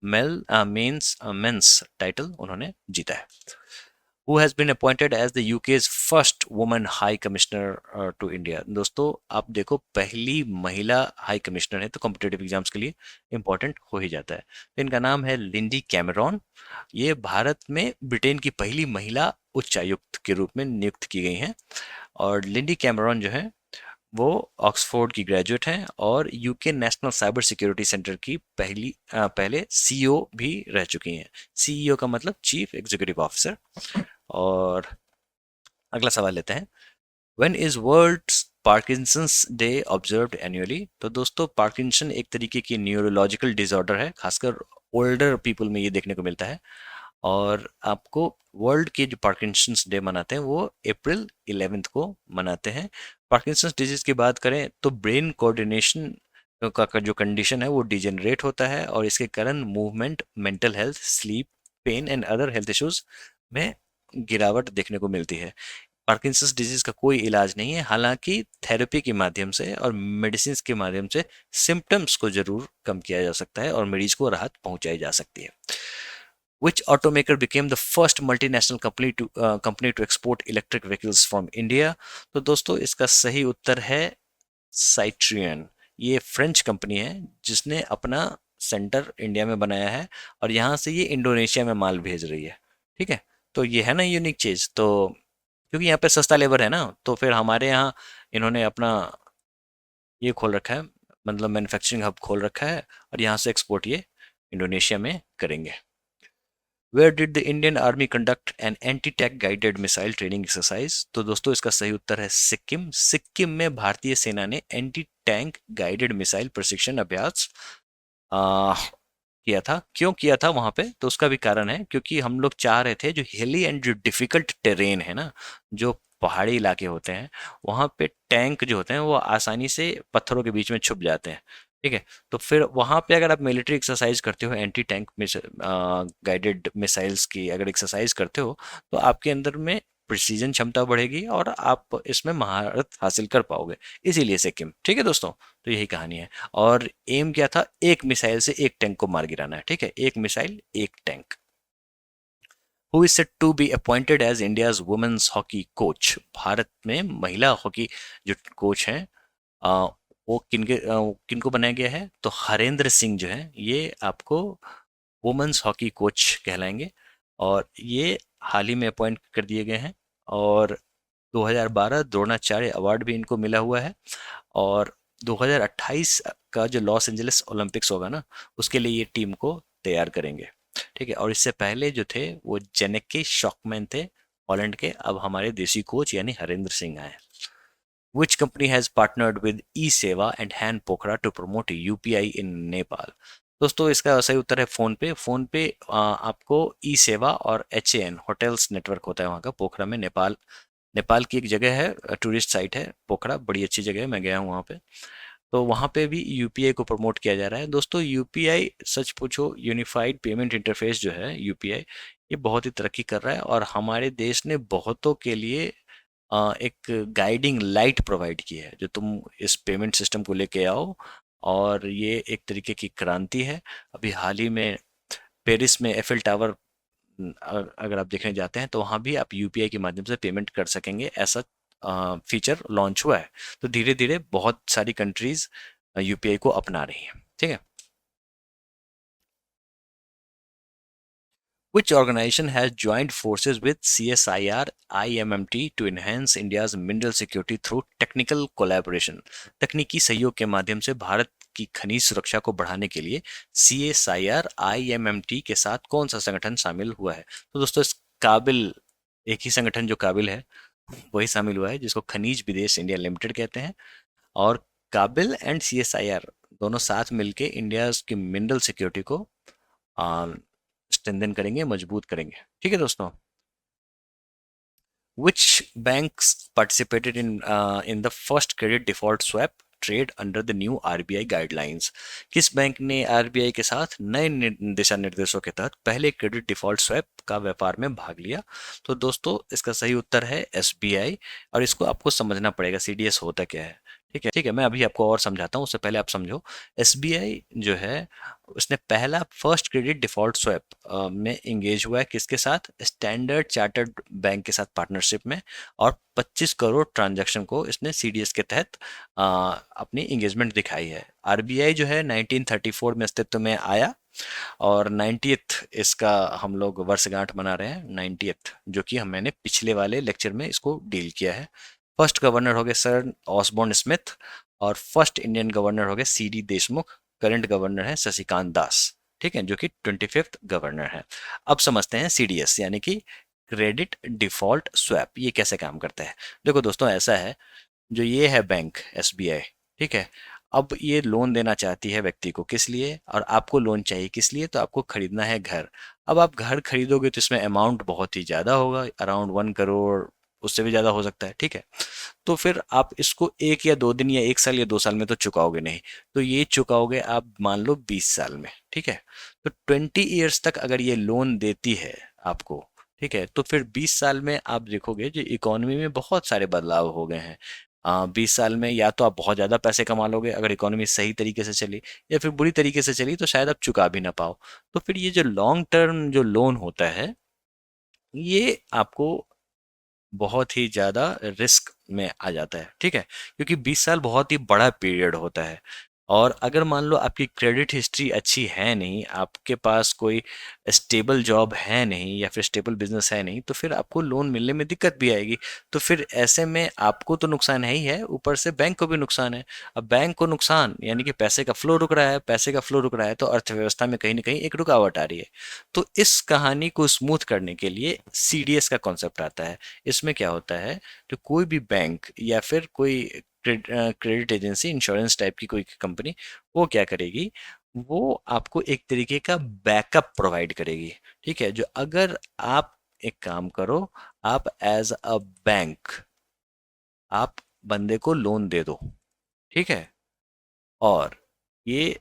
मेंस टाइटल उन्होंने जीता है। Who has been appointed as the UK's first woman high commissioner to India? दोस्तों आप देखो, पहली महिला हाई कमिश्नर है तो कॉम्पिटेटिव एग्जाम्स के लिए इंपॉर्टेंट हो ही जाता है। तो इनका नाम है लिंडी कैमरॉन। ये भारत में ब्रिटेन की पहली महिला उच्चायुक्त के रूप में नियुक्त की गई हैं। और लिंडी कैमरॉन जो है वो ऑक्सफोर्ड की ग्रेजुएट हैं और UK national cyber security centre की पहले सीईओ भी रह चुकी हैं। सीईओ का मतलब चीफ एग्जीक्यूटिव ऑफिसर। और अगला सवाल लेते हैं। When is world Parkinson's day observed annually? तो दोस्तों पार्किंसन एक तरीके की न्यूरोलॉजिकल डिसऑर्डर है, खासकर ओल्डर पीपल में ये देखने को मिलता है। और आपको वर्ल्ड के जो पार्किंसंस डे मनाते हैं वो अप्रैल 11 को मनाते हैं। पार्किंसंस डिजीज की बात करें तो ब्रेन कोऑर्डिनेशन का जो कंडीशन है वो डिजेनरेट होता है, और इसके कारण movement, mental health, sleep, pain and other health issues में गिरावट देखने को मिलती है। पार्किंसंस डिजीज का कोई इलाज नहीं है, हालांकि थेरेपी के माध्यम से और मेडिसिन के माध्यम से सिम्टम्स को जरूर कम किया जा सकता है और मरीज को राहत पहुंचाई जा सकती है। Which automaker became the first multinational company to export electric vehicles from India? तो दोस्तों इसका सही उत्तर है साइट्रियन। ये फ्रेंच कंपनी है जिसने अपना सेंटर इंडिया में बनाया है, और यहाँ से ये इंडोनेशिया में माल भेज रही है। ठीक है, तो ये है ना यूनिक चीज। तो क्योंकि यहाँ पे सस्ता लेबर है ना, तो फिर हमारे यहाँ इन्होंने अपना ये खोल रखा है, मतलब मैन्युफैक्चरिंग हब खोल रखा है, और यहाँ से एक्सपोर्ट ये इंडोनेशिया में करेंगे। Where did the Indian army conduct an anti tank guided missile training exercise? तो दोस्तों इसका सही उत्तर है सिक्किम। सिक्किम में भारतीय सेना ने एंटी टैंक गाइडेड मिसाइल प्रशिक्षण अभ्यास आ, किया था। क्यों किया था वहां पे? तो उसका भी कारण है, क्योंकि हम लोग चाह रहे थे जो हिली एंड जो डिफिकल्ट टेरेन है ना, जो पहाड़ी इलाके होते हैं, वहां पे टैंक जो होते हैं वो आसानी से पत्थरों के बीच में छुप जाते हैं। ठीक है, तो फिर वहां पे अगर आप मिलिट्री एक्सरसाइज करते हो, एंटी टैंक गाइडेड मिसाइल्स की अगर एक्सरसाइज करते हो, तो आपके अंदर में प्रिसीजन क्षमता बढ़ेगी और आप इसमें महारत हासिल कर पाओगे। इसीलिए सिक्किम। ठीक है दोस्तों, तो यही कहानी है। और एम क्या था? एक मिसाइल से एक टैंक को मार गिराना है। ठीक है, एक मिसाइल एक tank. Who is said to be appointed as India's women's hockey coach? Bharat में महिला हॉकी जो कोच हैं, आ, वो किनको बनाया गया है? तो हरेंद्र सिंह जो है ये आपको वुमेन्स हॉकी कोच कहलाएंगे, और ये हाल ही में अपॉइंट कर दिए गए हैं। और 2012 द्रोणाचार्य अवार्ड भी इनको मिला हुआ है। और 2028 का जो लॉस एंजलिस ओलंपिक्स होगा ना, उसके लिए ये टीम को तैयार करेंगे। ठीक है, और इससे पहले जो थे वो जेनेके शॉकमैन थे हॉलैंड के। अब हमारे देसी कोच यानी हरेंद्र सिंह आए। Which company has partnered with eSeva and Han Pokhara to promote UPI in Nepal? दोस्तों इसका सही उत्तर है फोन पे। फोन पे आपको ई सेवा और HAN होटल्स नेटवर्क होता है वहाँ का, पोखरा में, नेपाल। नेपाल की एक जगह है, टूरिस्ट साइट है पोखरा, बड़ी अच्छी जगह है, मैं गया हूँ वहाँ पे। तो वहाँ पे भी यूपीआई को प्रमोट किया जा रहा है। दोस्तों यूपीआई, सच पूछो, यूनिफाइड पेमेंट इंटरफेस जो है यूपीआई, ये बहुत ही तरक्की कर रहा है, और हमारे देश ने बहुतों के लिए एक गाइडिंग लाइट प्रोवाइड की है, जो तुम इस पेमेंट सिस्टम को लेके आओ, और ये एक तरीके की क्रांति है। अभी हाल ही में पेरिस में एफिल टावर अगर आप देखने जाते हैं तो वहाँ भी आप यूपीआई के माध्यम से पेमेंट कर सकेंगे, ऐसा फीचर लॉन्च हुआ है। तो धीरे धीरे बहुत सारी कंट्रीज यूपीआई को अपना रही हैं। ठीक है। Which organization has joined forces with CSIR IMMT to enhance India's mineral security through technical collaboration? तकनीकी सहयोग के माध्यम से भारत की खनिज सुरक्षा को बढ़ाने के लिए CSIR IMMT के साथ कौन सा संगठन शामिल हुआ है? तो दोस्तों इस काबिल, एक ही संगठन जो काबिल है वही शामिल हुआ है, जिसको खनिज विदेश इंडिया लिमिटेड कहते हैं। और काबिल एंड CSIR दोनों साथ मिलके इंडिया की मिनरल सिक्योरिटी को स्ट्रेंथन करेंगे, मजबूत करेंगे। ठीक है दोस्तों। Which banks participated in the first credit default swap trade under the new RBI guidelines? किस बैंक ने आरबीआई के साथ नए दिशा निर्देशों के तहत पहले क्रेडिट डिफॉल्ट स्वैप का व्यापार में भाग लिया? तो दोस्तों इसका सही उत्तर है एसबीआई। और इसको आपको समझना पड़ेगा सीडीएस होता क्या है। ठीक है, मैं अभी आपको और समझाता हूँ, उससे पहले आप समझो। एसबीआई जो है उसने पहला फर्स्ट क्रेडिट डिफॉल्ट स्वैप में एंगेज हुआ है, किसके साथ? स्टैंडर्ड चार्टर्ड बैंक के साथ पार्टनरशिप में। और 25 करोड़ ट्रांजैक्शन को इसने सीडीएस के तहत अपनी एंगेजमेंट दिखाई है। आरबीआई जो है 1934 में अस्तित्व में आया, और 90th इसका हम लोग वर्षगांठ मना रहे हैं, 90th, जो कि मैंने पिछले वाले लेक्चर में इसको डील किया है। फर्स्ट गवर्नर हो गए सर ऑसबोर्न स्मिथ, और फर्स्ट इंडियन गवर्नर हो गए सीडी देशमुख। करंट गवर्नर है शशिकांत दास। ठीक है, जो कि 25th गवर्नर है। अब समझते हैं सीडीएस यानी कि क्रेडिट डिफॉल्ट स्वैप ये कैसे काम करता है। देखो दोस्तों ऐसा है, जो ये है बैंक एसबीआई, ठीक है, अब ये लोन देना चाहती है व्यक्ति को, किस लिए, और आपको लोन चाहिए किस लिए, तो आपको खरीदना है घर। अब आप घर खरीदोगे तो इसमें अमाउंट बहुत ही ज़्यादा होगा, अराउंड 1 करोड़, उससे भी ज़्यादा हो सकता है, ठीक है। तो फिर आप इसको 1 या 2 दिन या 1 साल या 2 साल में तो चुकाओगे नहीं, तो ये चुकाओगे आप मान लो 20 साल में, ठीक है। तो 20 ईयर्स तक अगर ये लोन देती है आपको, ठीक है, तो फिर 20 साल में आप देखोगे जो इकोनॉमी में बहुत सारे बदलाव हो गए हैं। 20 साल में या तो आप बहुत ज़्यादा पैसे कमा लोगे अगर इकोनॉमी सही तरीके से चली, या फिर बुरी तरीके से चली तो शायद आप चुका भी ना पाओ। तो फिर ये जो लॉन्ग टर्म जो लोन होता है, ये आपको बहुत ही ज़्यादा रिस्क में आ जाता है, ठीक है, क्योंकि 20 साल बहुत ही बड़ा पीरियड होता है। और अगर मान लो आपकी क्रेडिट हिस्ट्री अच्छी है नहीं, आपके पास कोई स्टेबल जॉब है नहीं या फिर स्टेबल बिजनेस है नहीं, तो फिर आपको लोन मिलने में दिक्कत भी आएगी। तो फिर ऐसे में आपको तो नुकसान है ही है, ऊपर से बैंक को भी नुकसान है। अब बैंक को नुकसान यानी कि पैसे का फ्लो रुक रहा है, पैसे का फ्लो रुक रहा है तो अर्थव्यवस्था में कहीं ना कहीं एक रुकावट आ रही है। तो इस कहानी को स्मूथ करने के लिए सीडीएस का कॉन्सेप्ट आता है। इसमें क्या होता है, तो कोई भी बैंक या फिर कोई क्रेडिट एजेंसी, इंश्योरेंस टाइप की कोई कंपनी, वो क्या करेगी, वो आपको एक तरीके का बैकअप प्रोवाइड करेगी, ठीक है। जो अगर आप एक काम करो, आप एज अ बैंक आप बंदे को लोन दे दो, ठीक है, और ये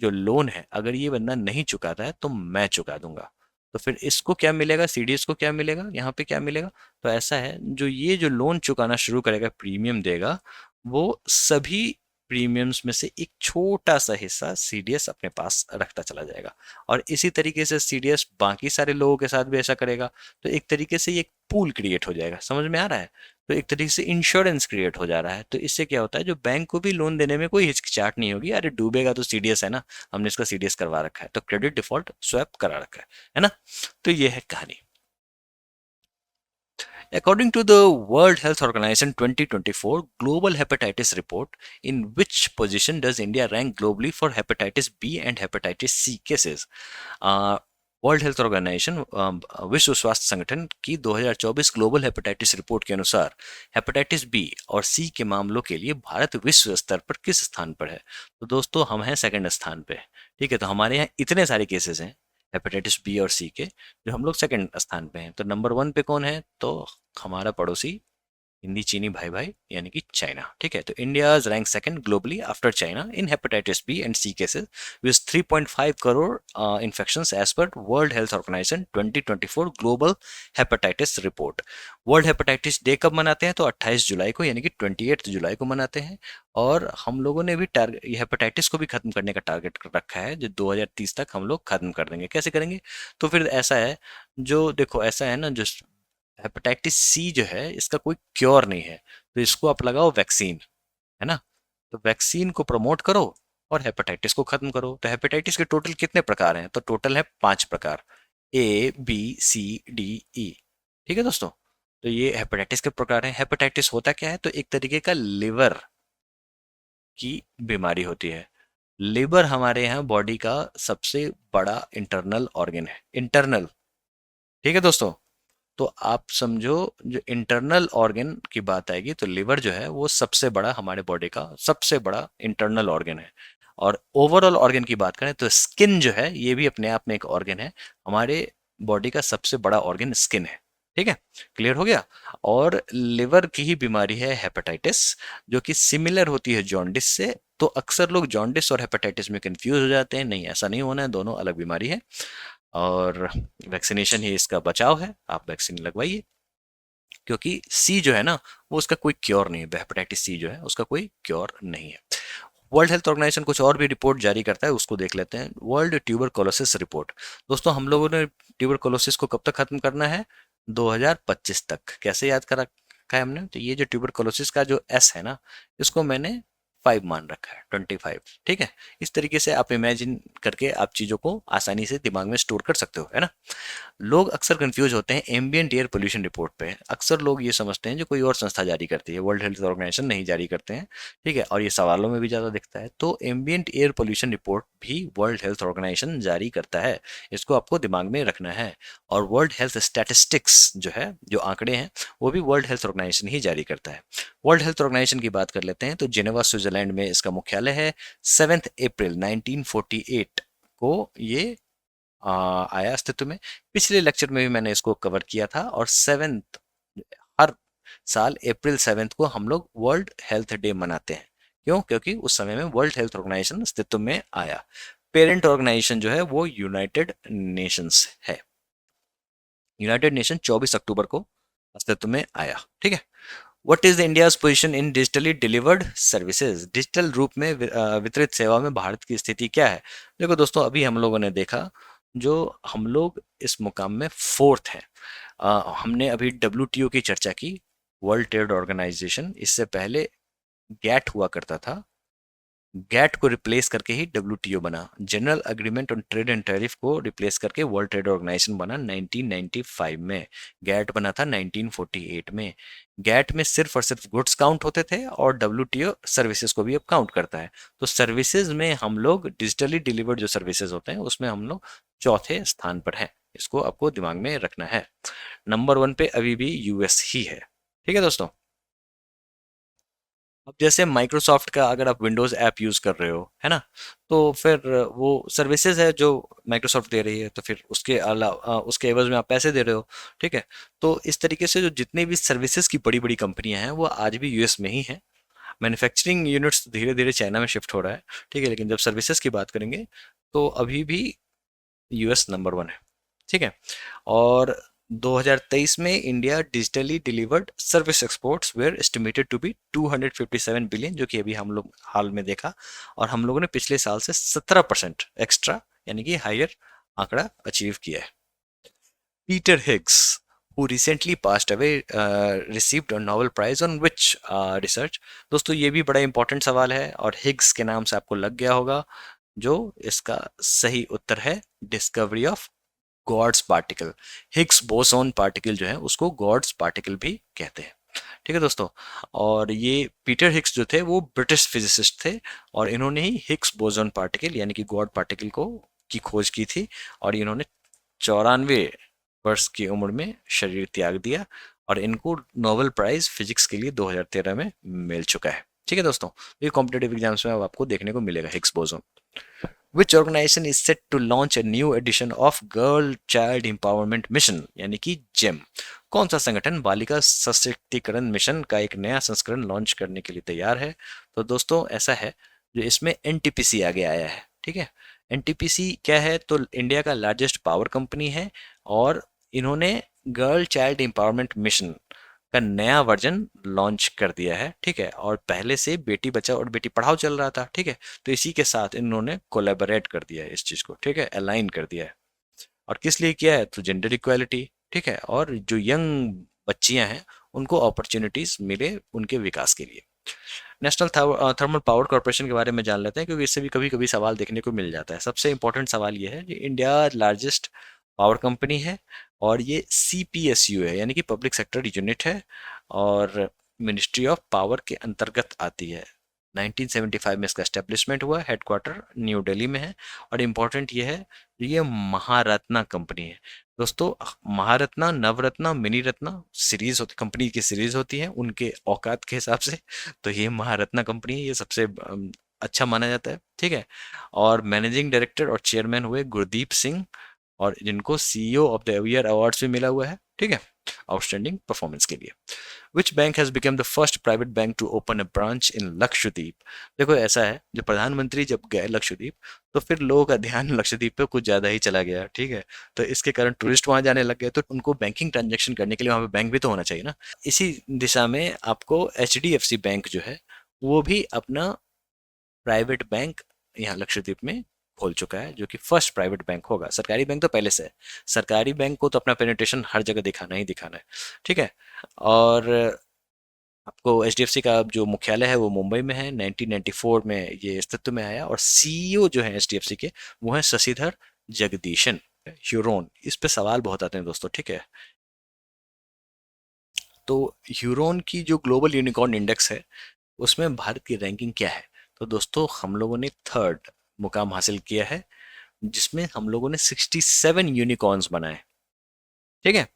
जो लोन है अगर ये बंदा नहीं चुकाता है तो मैं चुका दूंगा। तो फिर इसको क्या मिलेगा, सीडीएस को क्या मिलेगा, यहाँ पे क्या मिलेगा, तो ऐसा है, जो ये जो लोन चुकाना शुरू करेगा, प्रीमियम देगा, वो सभी प्रीमियम्स में से एक छोटा सा हिस्सा सीडीएस अपने पास रखता चला जाएगा। और इसी तरीके से सीडीएस बाकी सारे लोगों के साथ भी ऐसा करेगा। तो एक तरीके से ये एक पूल क्रिएट हो जाएगा, समझ में आ रहा है। तो एक तरीके से इंश्योरेंस क्रिएट हो जा रहा है। तो इससे क्या होता है, जो बैंक को भी लोन देने में कोई हिचकिचाहट नहीं होगी, अरे डूबेगा तो सीडीएस है ना, हमने इसका सीडीएस करवा रखा है, तो क्रेडिट डिफॉल्ट स्वैप करा रखा है ना। तो ये है कहानी। According to the World Health Organization 2024 Global Hepatitis Report, in which position does India rank globally for hepatitis B and hepatitis C cases? World health organization, विश्व स्वास्थ्य संगठन की 2024 ग्लोबल हेपेटाइटिस रिपोर्ट के अनुसार हेपेटाइटिस बी और सी के मामलों के लिए भारत विश्व स्तर पर किस स्थान पर है? तो दोस्तों हम हैं सेकंड स्थान पे, ठीक है। तो हमारे यहाँ इतने सारे केसेस हैं हेपेटाइटिस बी और सी के, जो हम लोग सेकंड स्थान पे हैं। तो नंबर 1 पे कौन है, तो हमारा पड़ोसी हिंदी चीनी भाई भाई यानी कि चाइना, ठीक है। तो India is rank second globally after China in hepatitis B and C cases with 3.5 crore infections as per world health organization 2024 global hepatitis report. World hepatitis day कब मनाते हैं, तो 28 जुलाई को यानी कि 28 जुलाई को मनाते हैं। और हम लोगों ने भी टारगेट हेपेटाइटिस को भी खत्म करने का टारगेट रखा है, जो 2030 तक हम लोग खत्म कर देंगे। कैसे करेंगे, तो फिर ऐसा है, जो देखो ऐसा है ना, जो हेपेटाइटिस सी जो है इसका कोई क्योर नहीं है, तो इसको आप लगाओ वैक्सीन, है ना। तो वैक्सीन को प्रमोट करो और हेपेटाइटिस को खत्म करो। तो हेपेटाइटिस के टोटल कितने प्रकार हैं, तो टोटल है 5 प्रकार, A B C D E, ठीक है दोस्तों। तो ये हेपेटाइटिस के प्रकार हैं। हेपेटाइटिस होता क्या है, तो एक तरीके का लिवर की बीमारी होती है। लिवर हमारे यहाँ बॉडी का सबसे बड़ा इंटरनल ऑर्गन है, इंटरनल, ठीक है दोस्तों। तो आप समझो, जो इंटरनल ऑर्गन की बात आएगी तो लिवर जो है वो सबसे बड़ा हमारे बॉडी का सबसे बड़ा इंटरनल ऑर्गन है। और ओवरऑल ऑर्गन की बात करें तो स्किन जो है ये भी अपने आप में एक ऑर्गन है। हमारे बॉडी का सबसे बड़ा ऑर्गन स्किन है, ठीक है, क्लियर हो गया। और लिवर की ही बीमारी है हेपेटाइटिस, जो कि सिमिलर होती है जॉन्डिस से। तो अक्सर लोग जॉन्डिस और हेपेटाइटिस में कंफ्यूज हो जाते हैं, नहीं ऐसा नहीं होना है, दोनों अलग बीमारी है। और वैक्सीनेशन ही इसका बचाव है, आप वैक्सीन लगवाइए, क्योंकि सी जो है ना वो उसका कोई क्योर नहीं है, हेपेटाइटिस सी जो है उसका कोई क्योर नहीं है। वर्ल्ड हेल्थ ऑर्गेनाइजेशन कुछ और भी रिपोर्ट जारी करता है, उसको देख लेते हैं। World tuberculosis report. दोस्तों हम लोगों ने ट्यूबरकुलोसिस को कब तक खत्म करना है, 2025 तक। कैसे याद कर रखा है हमने, तो ये जो ट्यूबरकुलोसिस का जो एस है ना, इसको मैंने 5 मान रखा है, 25, ठीक है। इस तरीके से आप इमेजिन करके आप चीज़ों को आसानी से दिमाग में स्टोर कर सकते हो, है ना। लोग अक्सर कंफ्यूज होते हैं एम्बियंट एयर पोल्यूशन रिपोर्ट पे। अक्सर लोग ये समझते हैं जो कोई और संस्था जारी करती है, वर्ल्ड हेल्थ ऑर्गेनाइजेशन नहीं जारी करते हैं, ठीक है। और ये सवालों में भी ज़्यादा दिखता है। तो एम्बियंट एयर पोल्यूशन रिपोर्ट भी वर्ल्ड हेल्थ ऑर्गेनाइजेशन जारी करता है, इसको आपको दिमाग में रखना है। और वर्ल्ड हेल्थ स्टैटिस्टिक्स जो है, जो आंकड़े हैं, वो भी वर्ल्ड हेल्थ ऑर्गेनाइजेशन ही जारी करता है। वर्ल्ड हेल्थ ऑर्गेनाइजेशन की बात कर लेते हैं तो जिनेवा स्विट्जरलैंड स्विट्जरलैंड में इसका मुख्यालय है। 7 अप्रैल 1948 को ये आया अस्तित्व में। पिछले लेक्चर में भी मैंने इसको कवर किया था। और 7th, हर साल अप्रैल 7 को हम लोग वर्ल्ड हेल्थ डे मनाते हैं। क्यों? क्योंकि उस समय में वर्ल्ड हेल्थ ऑर्गेनाइजेशन अस्तित्व में आया। पेरेंट ऑर्गेनाइजेशन जो है वो यूनाइटेड नेशंस है। यूनाइटेड नेशन 24 अक्टूबर को अस्तित्व में आया। ठीक है। What is India's position in digitally delivered services? Digital रूप में वितरित सेवा में भारत की स्थिति क्या है? देखो दोस्तों, अभी हम लोगों ने देखा जो हम लोग इस मुकाम में फोर्थ हैं। हमने अभी WTO की चर्चा की, वर्ल्ड ट्रेड ऑर्गेनाइजेशन। इससे पहले गैट हुआ करता था। गैट को रिप्लेस करके ही WTO बना। General agreement on trade and tariff को रिप्लेस करके वर्ल्ड ट्रेड ऑर्गेनाइजेशन बना 1995 में। गैट बना था 1948 में। गैट में सिर्फ और सिर्फ गुड्स काउंट होते थे और WTO सर्विसेज को भी अब काउंट करता है। तो सर्विसेज में हम लोग डिजिटली डिलीवर्ड जो सर्विसेज होते हैं उसमें हम लोग चौथे स्थान पर हैं। इसको आपको दिमाग में रखना है। नंबर 1 पे अभी भी US ही है। ठीक है दोस्तों। अब जैसे माइक्रोसॉफ्ट का अगर आप विंडोज़ ऐप यूज़ कर रहे हो, है ना, तो फिर वो सर्विसेज है जो माइक्रोसॉफ्ट दे रही है, तो फिर उसके अलावा उसके एवज में आप पैसे दे रहे हो। ठीक है। तो इस तरीके से जो जितनी भी सर्विसेज की बड़ी बड़ी कंपनियां हैं वो आज भी US में ही हैं। मैन्युफैक्चरिंग यूनिट्स धीरे धीरे चाइना में शिफ्ट हो रहा है। ठीक है। लेकिन जब सर्विसेज की बात करेंगे तो अभी भी US नंबर 1 है। ठीक है। और 2023 में India digitally delivered service exports were estimated to be 257 billion, जो कि अभी हम लोग हाल में देखा। और हम लोगों ने पिछले साल से 17% एक्स्ट्रा यानी कि हायर आंकड़ा अचीव किया है। Peter Higgs who recently passed away received a Nobel Prize on which research? दोस्तों ये भी बड़ा इंपॉर्टेंट सवाल है और हिग्स के नाम से आपको लग गया होगा। जो इसका सही उत्तर है discovery of God's particle. Higgs boson particle जो है उसको गॉड्स पार्टिकल भी कहते हैं। ठीक है दोस्तों। और ये पीटर हिग्स जो थे वो ब्रिटिश फिजिसिस्ट थे और इन्होंने ही हिग्स बोसोन पार्टिकल यानी कि गॉड पार्टिकल को की खोज की थी। और इन्होंने 94 वर्ष की उम्र में शरीर त्याग दिया और इनको नोबेल प्राइज फिजिक्स के लिए 2013 में मिल चुका है। ठीक है दोस्तों। ये कॉम्पिटेटिव एग्जाम्स में अब आपको देखने को मिलेगा Higgs boson. Which organization is set to launch a new edition of Girl Child Empowerment Mission यानी कि GEM? कौन सा संगठन बालिका सशक्तिकरण मिशन का एक नया संस्करण लॉन्च करने के लिए तैयार है? तो दोस्तों ऐसा है जो इसमें NTPC आगे आया है। ठीक है। NTPC क्या है? तो इंडिया का लार्जेस्ट पावर कंपनी है और इन्होंने गर्ल चाइल्ड एम्पावरमेंट मिशन का नया वर्जन लॉन्च कर दिया है। ठीक है। और पहले से बेटी बचाओ और बेटी पढ़ाओ चल रहा था। ठीक है। तो इसी के साथ इन्होंने कोलैबोरेट कर दिया है इस चीज़ को। ठीक है। अलाइन कर दिया है। और किस लिए किया है? तो जेंडर इक्वालिटी। ठीक है। और जो यंग बच्चियां हैं उनको अपॉर्चुनिटीज मिले उनके विकास के लिए। नेशनल थर्मल पावर कॉर्पोरेशन के बारे में जान लेते हैं क्योंकि इससे भी कभी कभी सवाल देखने को मिल जाता है। सबसे इंपॉर्टेंट सवाल ये है कि इंडिया लार्जेस्ट पावर कंपनी है और ये CPSU है यानी कि पब्लिक सेक्टर यूनिट है और मिनिस्ट्री ऑफ पावर के अंतर्गत आती है। 1975 में इसका एस्टेब्लिशमेंट हुआ। हेडक्वार्टर न्यू दिल्ली में है। और इम्पोर्टेंट ये है ये महारत्ना कंपनी है। दोस्तों महारत्ना, नवरत्ना, मिनी रत्ना सीरीज होती, कंपनी की सीरीज होती है उनके औकात के हिसाब से। तो ये महारत्ना कंपनी है, ये सबसे अच्छा माना जाता है। ठीक है। और मैनेजिंग डायरेक्टर और चेयरमैन हुए गुरदीप सिंह और जिनको CEO of the year awards भी मिला हुआ है। ठीक है। आउटस्टैंडिंग परफॉर्मेंस के लिए। Which bank has become the first private bank to open a branch in Lakshadweep? देखो ऐसा है, जो प्रधानमंत्री जब गए लक्षद्वीप तो फिर लोगों का ध्यान लक्षद्वीप पे कुछ ज्यादा ही चला गया। ठीक है। तो इसके कारण टूरिस्ट वहां जाने लग गए तो उनको बैंकिंग ट्रांजेक्शन करने के लिए वहां पे बैंक भी तो होना चाहिए ना। इसी दिशा में आपको HDFC बैंक जो है वो भी अपना प्राइवेट बैंक यहाँ लक्षद्वीप में खोल चुका है जो कि फर्स्ट प्राइवेट बैंक होगा। सरकारी बैंक तो पहले से है। सरकारी बैंक को तो अपना पेनिट्रेशन हर जगह दिखाना ही दिखाना है। ठीक है। और आपको HDFC का जो मुख्यालय है वो मुंबई में है। 1994 में ये अस्तित्व में आया और CEO जो है HDFC के वो है शशिधर जगदीशन। ह्यूरोन, इस पे सवाल बहुत आते हैं दोस्तों। ठीक है। तो ह्यूरोन की जो ग्लोबल यूनिकॉर्न इंडेक्स है उसमें भारत की रैंकिंग क्या है? तो दोस्तों हम लोगों ने थर्ड मुकाम हासिल किया है जिसमें हम लोगों ने 67 यूनिकॉर्न्स बनाए। ठीक है।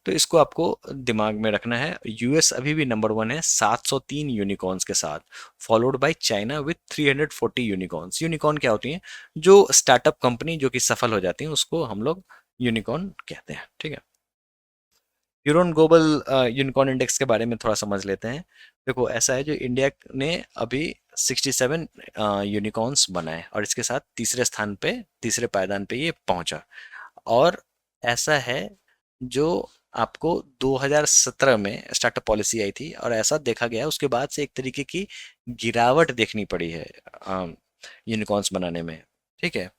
तो इसको आपको दिमाग में रखना है। यूएस अभी भी नंबर वन है 703 यूनिकॉर्न्स के साथ, followed by China with 340 unicorns. Unicorn क्या होती हैं? जो स्टार्टअप कंपनी जो कि सफल हो जाती हैं उसको हम लोग यूनिकॉर्न कहते हैं, ठीक है। यूरोन ग्लोबल यूनिकॉर्न इंडेक्स के बारे में थोड़ा समझ लेते हैं। देखो ऐसा है, जो इंडिया ने अभी 67 यूनिकॉर्न्स बनाए और इसके साथ तीसरे स्थान पे, तीसरे पायदान पे ये पहुंचा। और ऐसा है, जो आपको 2017 में स्टार्टअप पॉलिसी आई थी और ऐसा देखा गया उसके बाद से एक तरीके की गिरावट देखनी पड़ी है यूनिकॉर्न्स बनाने में, ठीक है।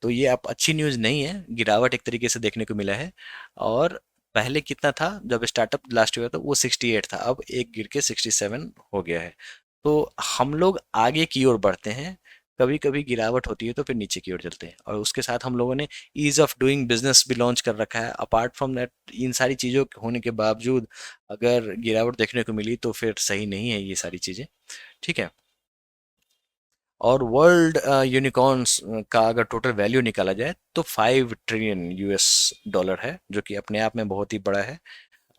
तो ये आप अच्छी न्यूज़ नहीं है, गिरावट एक तरीके से देखने को मिला है। और पहले कितना था जब स्टार्टअप लास्ट हुआ था, वो 68 था, अब एक गिर के 67 हो गया है। तो हम लोग आगे की ओर बढ़ते हैं, कभी कभी गिरावट होती है तो फिर नीचे की ओर चलते हैं। और उसके साथ हम लोगों ने ईज ऑफ डूइंग बिजनेस भी लॉन्च कर रखा है। अपार्ट फ्रॉम दैट, इन सारी चीज़ों के होने के बावजूद अगर गिरावट देखने को मिली तो फिर सही नहीं है ये सारी चीज़ें, ठीक है। और वर्ल्ड यूनिकॉर्न्स का अगर टोटल वैल्यू निकाला जाए तो 5 ट्रिलियन यूएस डॉलर है, जो कि अपने आप में बहुत ही बड़ा है।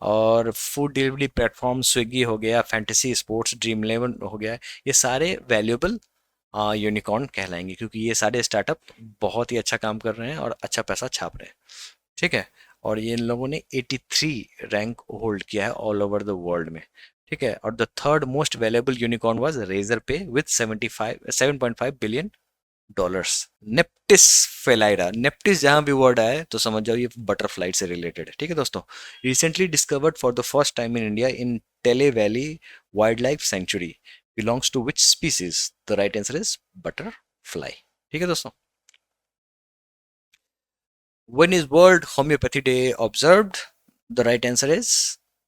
और फूड डिलीवरी प्लेटफॉर्म स्विगी हो गया, फैंटेसी स्पोर्ट्स ड्रीम इलेवन हो गया, ये सारे वैल्यूएबल यूनिकॉर्न कहलाएंगे, क्योंकि ये सारे स्टार्टअप बहुत ही अच्छा काम कर रहे हैं और अच्छा पैसा छाप रहे हैं, ठीक है। और ये इन लोगों ने 83 रैंक होल्ड किया है ऑल ओवर द वर्ल्ड में, ठीक है। और the third most valuable unicorn was Razorpay with 7.5 billion dollars. Neptis philyra, Neptis जहां भी वर्ड आए तो समझ जाओ ये बटरफ्लाई से रिलेटेड है, ठीक है दोस्तों। Recently discovered for the first time in India in Tale valley wildlife sanctuary, belongs to which species? The right answer is butterfly, ठीक है दोस्तों। When is world homeopathy day observed? The right answer is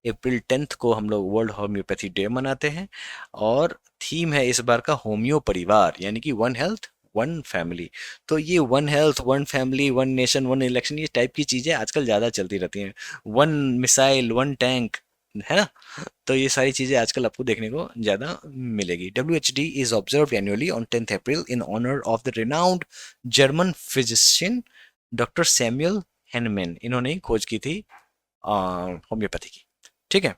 April 10 को हम लोग world homeopathy day मनाते हैं। और theme है इस बार का होम्यो परिवार, यानी कि वन हेल्थ वन फैमिली। तो ये one health one family one nation one election, ये टाइप की चीजें आजकल ज्यादा चलती रहती हैं। वन मिसाइल वन टैंक, है ना। तो ये सारी चीजें आजकल आपको देखने को ज्यादा मिलेगी। WHD is observe annually on 10 April in honour of the renowned German physician doctor Samuel Hahnemann. इन्होंने ही खोज की थी होम्योपैथी की, ठीक है।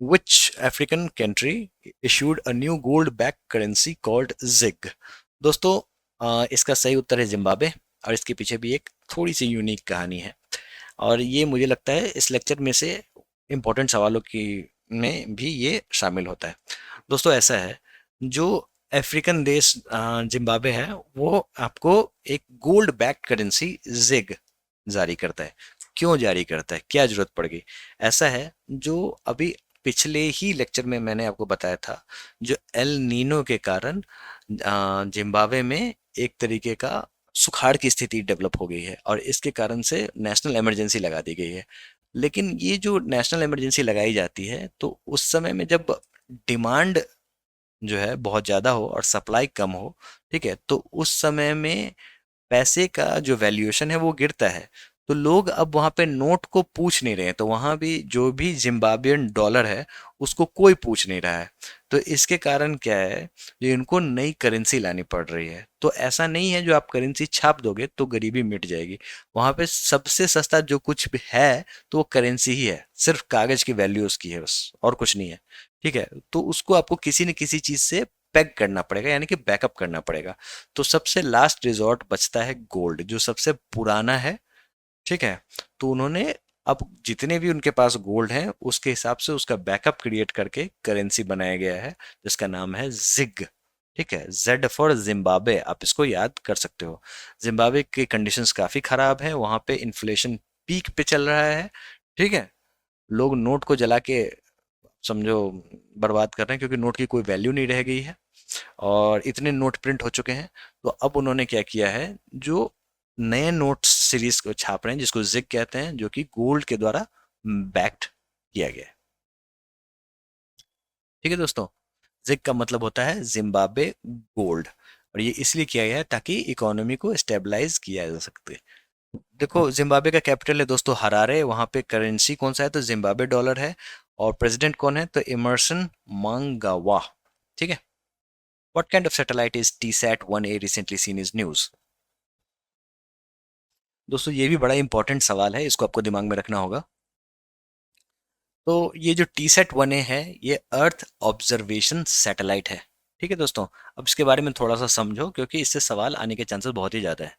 Which African country issued a new gold back currency called ZiG? दोस्तों इसका सही उत्तर है जिम्बाब्वे। और इसके पीछे भी एक थोड़ी सी यूनिक कहानी है, और ये मुझे लगता है इस लेक्चर में से इम्पोर्टेंट सवालों की में भी ये शामिल होता है। दोस्तों ऐसा है, जो अफ्रीकन देश जिम्बाब्वे है, वो आपको एक गोल्ड बैक्ड करेंसी जिग जारी करता है। क्यों जारी करता है, क्या जरूरत पड़ गई? ऐसा है, जो अभी पिछले ही लेक्चर में मैंने आपको बताया था, जो एल नीनो के कारण जिम्बाब्वे में एक तरीके का सुखाड़ की स्थिति डेवलप हो गई है और इसके कारण से नेशनल इमरजेंसी लगा दी गई है। लेकिन ये जो नेशनल इमरजेंसी लगाई जाती है तो उस समय में जब डिमांड जो है बहुत ज़्यादा हो और सप्लाई कम हो, ठीक है, तो उस समय में पैसे का जो वैल्यूएशन है वो गिरता है। तो लोग अब वहां पे नोट को पूछ नहीं रहे हैं, तो वहां भी जो भी जिम्बाब्वियन डॉलर है उसको कोई पूछ नहीं रहा है। तो इसके कारण क्या है, जो इनको नई करेंसी लानी पड़ रही है। तो ऐसा नहीं है जो आप करेंसी छाप दोगे तो गरीबी मिट जाएगी। वहां पे सबसे सस्ता जो कुछ भी है तो वो करेंसी ही है, सिर्फ कागज की वैल्यू उसकी है बस, और कुछ नहीं है, ठीक है। तो उसको आपको किसी न किसी चीज से पैक करना पड़ेगा, यानी कि बैकअप करना पड़ेगा। तो सबसे लास्ट रिजॉर्ट बचता है गोल्ड, जो सबसे पुराना है, ठीक है। तो उन्होंने अब जितने भी उनके पास गोल्ड है उसके हिसाब से उसका बैकअप क्रिएट करके करेंसी बनाया गया है, जिसका नाम है जिग, ठीक है। जेड फॉर जिम्बाब्वे, आप इसको याद कर सकते हो। जिम्बाब्वे की कंडीशंस काफी खराब है, वहां पे इन्फ्लेशन पीक पे चल रहा है, ठीक है। लोग नोट को जला के समझो बर्बाद कर रहे हैं, क्योंकि नोट की कोई वैल्यू नहीं रह गई है और इतने नोट प्रिंट हो चुके हैं। तो अब उन्होंने क्या किया है, जो नए नोट सीरीज को छाप रहे हैं जिसको जिग कहते हैं, जो कि गोल्ड के द्वारा बैक्ड किया गया है, ठीक है दोस्तों। जिग का मतलब होता है जिम्बाब्वे गोल्ड, और ये इसलिए किया गया है ताकि इकोनॉमी को स्टेबलाइज किया जा सके। देखो जिम्बाब्वे का कैपिटल है दोस्तों हरारे, वहां पे करेंसी कौन सा है तो जिम्बाब्वे डॉलर है। और प्रेसिडेंट कौन है तो इमर्सन मांगावा, ठीक है। What kind of satellite is TSAT-1A recently seen is news? दोस्तों ये भी बड़ा इंपॉर्टेंट सवाल है, इसको आपको दिमाग में रखना होगा। तो ये जो TSAT-1A है, ये अर्थ ऑब्जर्वेशन सैटेलाइट है। ठीक है दोस्तों, अब इसके बारे में थोड़ा सा समझो क्योंकि इससे सवाल आने के चांसेस बहुत ही ज़्यादा है।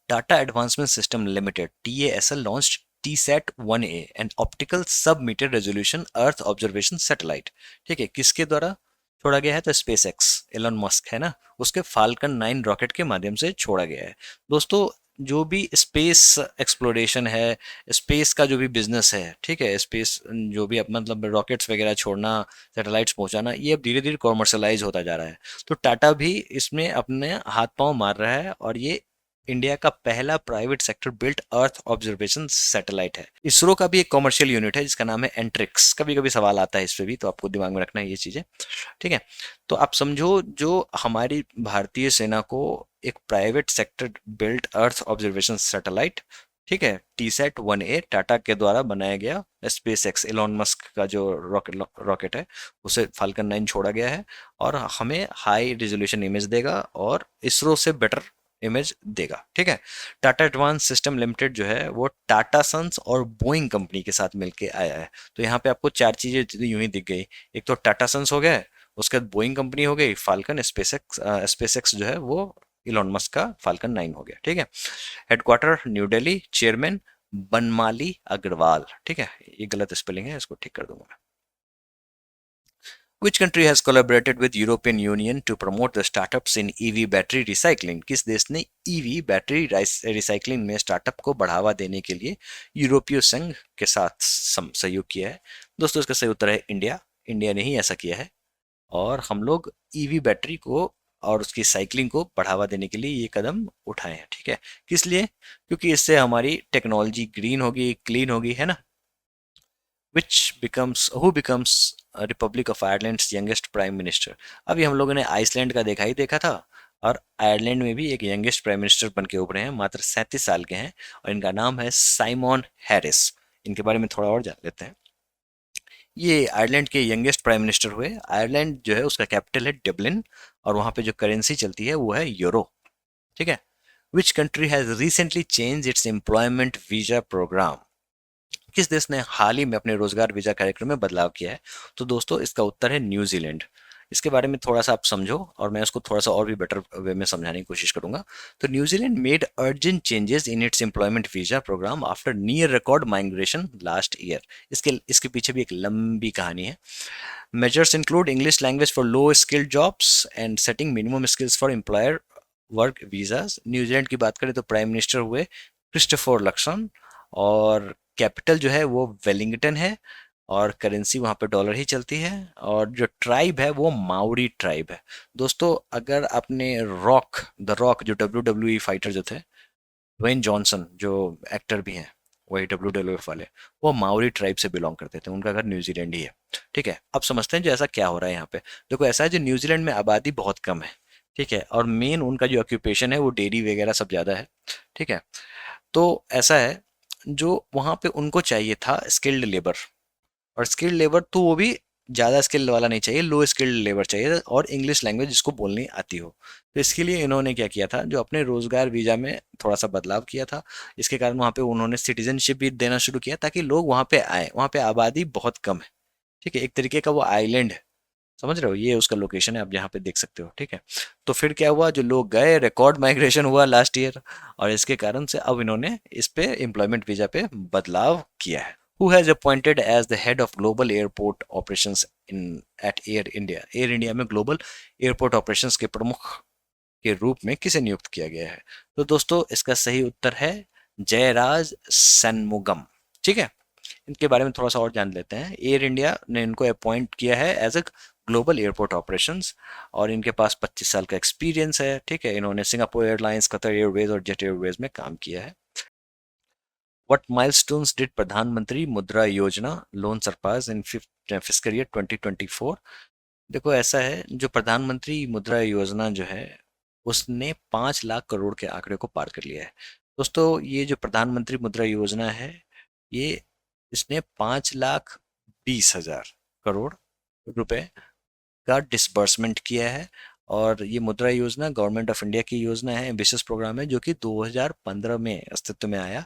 Tata advancement system limited TASL launched TSAT-1A an optical sub metre resolution earth observation satellite. ठीक है, किसके द्वारा छोड़ा गया है? तो स्पेस एक्स, एलन मस्क है ना, उसके फाल्कन 9 रॉकेट के माध्यम से छोड़ा गया है। दोस्तों जो भी स्पेस एक्सप्लोरेशन है, स्पेस का जो भी बिजनेस है, ठीक है, स्पेस जो भी मतलब रॉकेट्स वगैरह छोड़ना, सैटेलाइट्स पहुंचाना, ये अब धीरे धीरे कॉमर्शलाइज होता जा रहा है। तो टाटा भी इसमें अपने हाथ पांव मार रहा है और ये इंडिया का पहला प्राइवेट सेक्टर बिल्ट अर्थ ऑब्जर्वेशन सैटेलाइट है। इसरो का भी एक कॉमर्शियल यूनिट है जिसका नाम है एंट्रिक्स। कभी कभी सवाल आता है इस पे भी, तो आपको दिमाग में रखना है ये चीजें। ठीक है, तो आप समझो जो हमारी भारतीय सेना को एक प्राइवेट सेक्टर बिल्ट अर्थ ऑब्जर्वेशन सैटेलाइट, ठीक है, TSAT-1A टाटा के द्वारा बनाया गया, स्पेस एक्स एलोन मस्क का जो रॉकेट है, उसे फाल्कन 9 छोड़ा गया है और हमें हाई रिजोल्यूशन इमेज देगा और इसरो से बेटर इमेज देगा। ठीक है, टाटा एडवांस सिस्टम लिमिटेड जो है वो टाटा सन्स और बोइंग कंपनी के साथ मिलके आया है। तो यहाँ पे आपको चार चीजें यूं ही दिख गई। एक तो टाटा सन्स हो गया, उसके बाद बोइंग कंपनी हो गई, फाल्कन स्पेस एक्स जो है वो इलॉन मस्क का फाल्कन 9 हो गया। ठीक है, headquarter New Delhi, chairman Banmali Agarwal. ठीक है, ये गलत स्पेलिंग है, इसको ठीक कर दूंगा मैं। Which country has collaborated with European Union to promote the startups in EV battery recycling? किस देश ने EV बैटरी रिसाइकलिंग में स्टार्टअप को बढ़ावा देने के लिए यूरोपीय संघ के साथ सहयोग किया है? दोस्तों इसका सही उत्तर है इंडिया। इंडिया ने ही ऐसा किया है और हम लोग EV बैटरी को और उसकी साइकिलिंग को बढ़ावा देने के लिए ये कदम उठाए हैं। ठीक है, किस लिए? क्योंकि इससे हमारी टेक्नोलॉजी ग्रीन होगी, क्लीन होगी, है ना। Who becomes Republic of Ireland's youngest prime minister? अभी हम लोगों ने आइसलैंड का देखा ही देखा था, और आयरलैंड में भी एक यंगेस्ट प्राइम मिनिस्टर बन के उभरे हैं, मात्र 37 साल के हैं और इनका नाम है साइमन हैरिस। इनके बारे में थोड़ा और जान लेते हैं। ये आयरलैंड के यंगेस्ट प्राइम मिनिस्टर हुए। आयरलैंड जो है उसका कैपिटल है डब्लिन और वहाँ पे जो करेंसी चलती है वो है यूरो। ठीक है, which country has recently change its employment visa program? किस देश ने हाल ही में अपने रोजगार वीजा कार्यक्रम में बदलाव किया है? तो दोस्तों इसका उत्तर है न्यूजीलैंड। इसके बारे में थोड़ा सा आप समझो और मैं उसको थोड़ा सा और भी बेटर वे में समझाने की कोशिश करूंगा। तो New Zealand made urgent changes in its employment visa programme after near record migration last year. इसके इसके पीछे भी एक लंबी कहानी है। Measures include English language for low skilled jobs and setting minimum skills for employer work visas. New Zealand की बात करें तो प्राइम मिनिस्टर हुए क्रिस्टोफर लक्सन और कैपिटल जो है वो वेलिंगटन है और करेंसी वहाँ पे डॉलर ही चलती है। और जो ट्राइब है वो माउरी ट्राइब है। दोस्तों अगर आपने द रॉक जो WWE फाइटर जो थे, ड्वेन जॉनसन जो एक्टर भी हैं, वही WWE वाले, वो माउरी ट्राइब से बिलोंग करते थे, उनका घर न्यूजीलैंड ही है। ठीक है, अब समझते हैं जो ऐसा क्या हो रहा है यहाँ पे। देखो ऐसा है, जो न्यूजीलैंड में आबादी बहुत कम है, ठीक है, और मेन उनका जो ऑक्यूपेशन है वो डेयरी वगैरह सब ज़्यादा है। ठीक है, तो ऐसा है, जो वहाँ पे उनको चाहिए था स्किल्ड लेबर, और स्किल्ड लेबर तो वो भी ज़्यादा स्किल्ड वाला नहीं चाहिए, लो स्किल्ड लेबर चाहिए और इंग्लिश लैंग्वेज जिसको बोलनी आती हो। तो इसके लिए इन्होंने क्या किया था, जो अपने रोजगार वीजा में थोड़ा सा बदलाव किया था। इसके कारण वहाँ पे उन्होंने सिटीजनशिप भी देना शुरू किया ताकि लोग वहाँ पे आए। वहाँ पे आबादी बहुत कम है, ठीक है, एक तरीके का वो आइलैंड है, समझ रहे हो, ये उसका लोकेशन है, आप यहाँ पे देख सकते हो। ठीक है, तो फिर क्या हुआ, जो लोग गए, रिकॉर्ड माइग्रेशन हुआ लास्ट ईयर, और इसके कारण से अब इन्होंने इस पे एम्प्लॉयमेंट वीजा पे बदलाव किया है। Who has appointed as the head of global airport operations in at Air India? Air India में ग्लोबल एयरपोर्ट ऑपरेशंस के प्रमुख के रूप में किसे नियुक्त किया गया है? तो दोस्तों इसका सही उत्तर है जयराज सनमुगम। ठीक है, इनके बारे में थोड़ा सा और जान लेते हैं। एयर इंडिया ने इनको अपॉइंट किया है as a global airport operations और इनके पास 25 साल का एक्सपीरियंस है। ठीक है, इन्होंने सिंगापुर एयरलाइंस, कतर एयरवेज और जेट एयरवेज में काम किया है। व्हाट माइलस्टोन्स डिड प्रधानमंत्री मुद्रा योजना लोन सरपास इन फिस्कल ईयर 2024? देखो ऐसा है, जो प्रधानमंत्री मुद्रा योजना जो है उसने 5 लाख करोड़ के आंकड़े को पार कर लिया है। दोस्तों ये जो प्रधानमंत्री मुद्रा योजना है, ये इसने 5,20,000 करोड़ रुपए का डिसबर्समेंट किया है और ये मुद्रा योजना गवर्नमेंट ऑफ इंडिया की योजना है, विशेष प्रोग्राम है जो कि 2015 में अस्तित्व में आया।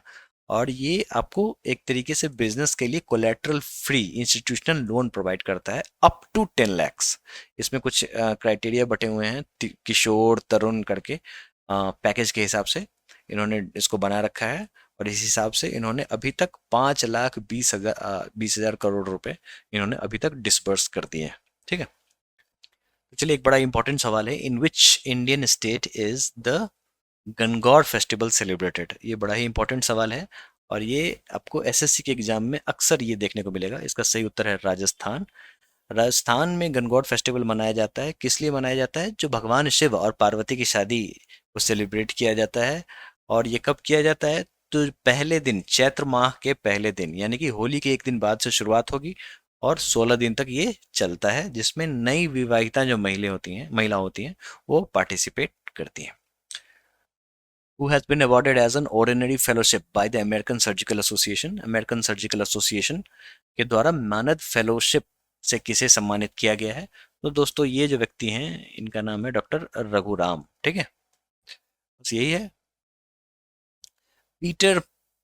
और ये आपको एक तरीके से बिजनेस के लिए collateral free institutional loan provide करता है अप टू 10 lakhs। इसमें कुछ क्राइटेरिया बटे हुए हैं, किशोर तरुण करके पैकेज के हिसाब से इन्होंने इसको बना रखा है। और इस हिसाब से इन्होंने अभी तक 5,20,000 करोड़ रुपए इन्होंने अभी तक डिसबर्स कर दिए हैं। ठीक है, तो चलिए एक बड़ा इंपॉर्टेंट सवाल है, in which Indian state is the Gangaur festival celebrated. ये बड़ा ही इंपॉर्टेंट सवाल है और ये आपको एसएससी के एग्जाम में अक्सर ये देखने को मिलेगा। इसका सही उत्तर है राजस्थान। राजस्थान में गणगौर फेस्टिवल मनाया जाता है, किस लिए मनाया जाता है? जो भगवान शिव और पार्वती की शादी को सेलिब्रेट किया जाता है। और ये कब किया जाता है? तो पहले दिन, चैत्र माह के पहले दिन, यानी कि होली के एक दिन बाद से शुरुआत होगी और 16 दिन तक ये चलता है, जिसमें नई विवाहिता जो महिला होती हैं वो पार्टिसिपेट करती हैं। Who has been awarded as an ordinary fellowship by the American Surgical Association? American surgical association के द्वारा मानद फेलोशिप से किसे सम्मानित किया गया है? तो दोस्तों ये जो व्यक्ति हैं इनका नाम है डॉक्टर रघुराम। ठीक है, बस यही है। Peter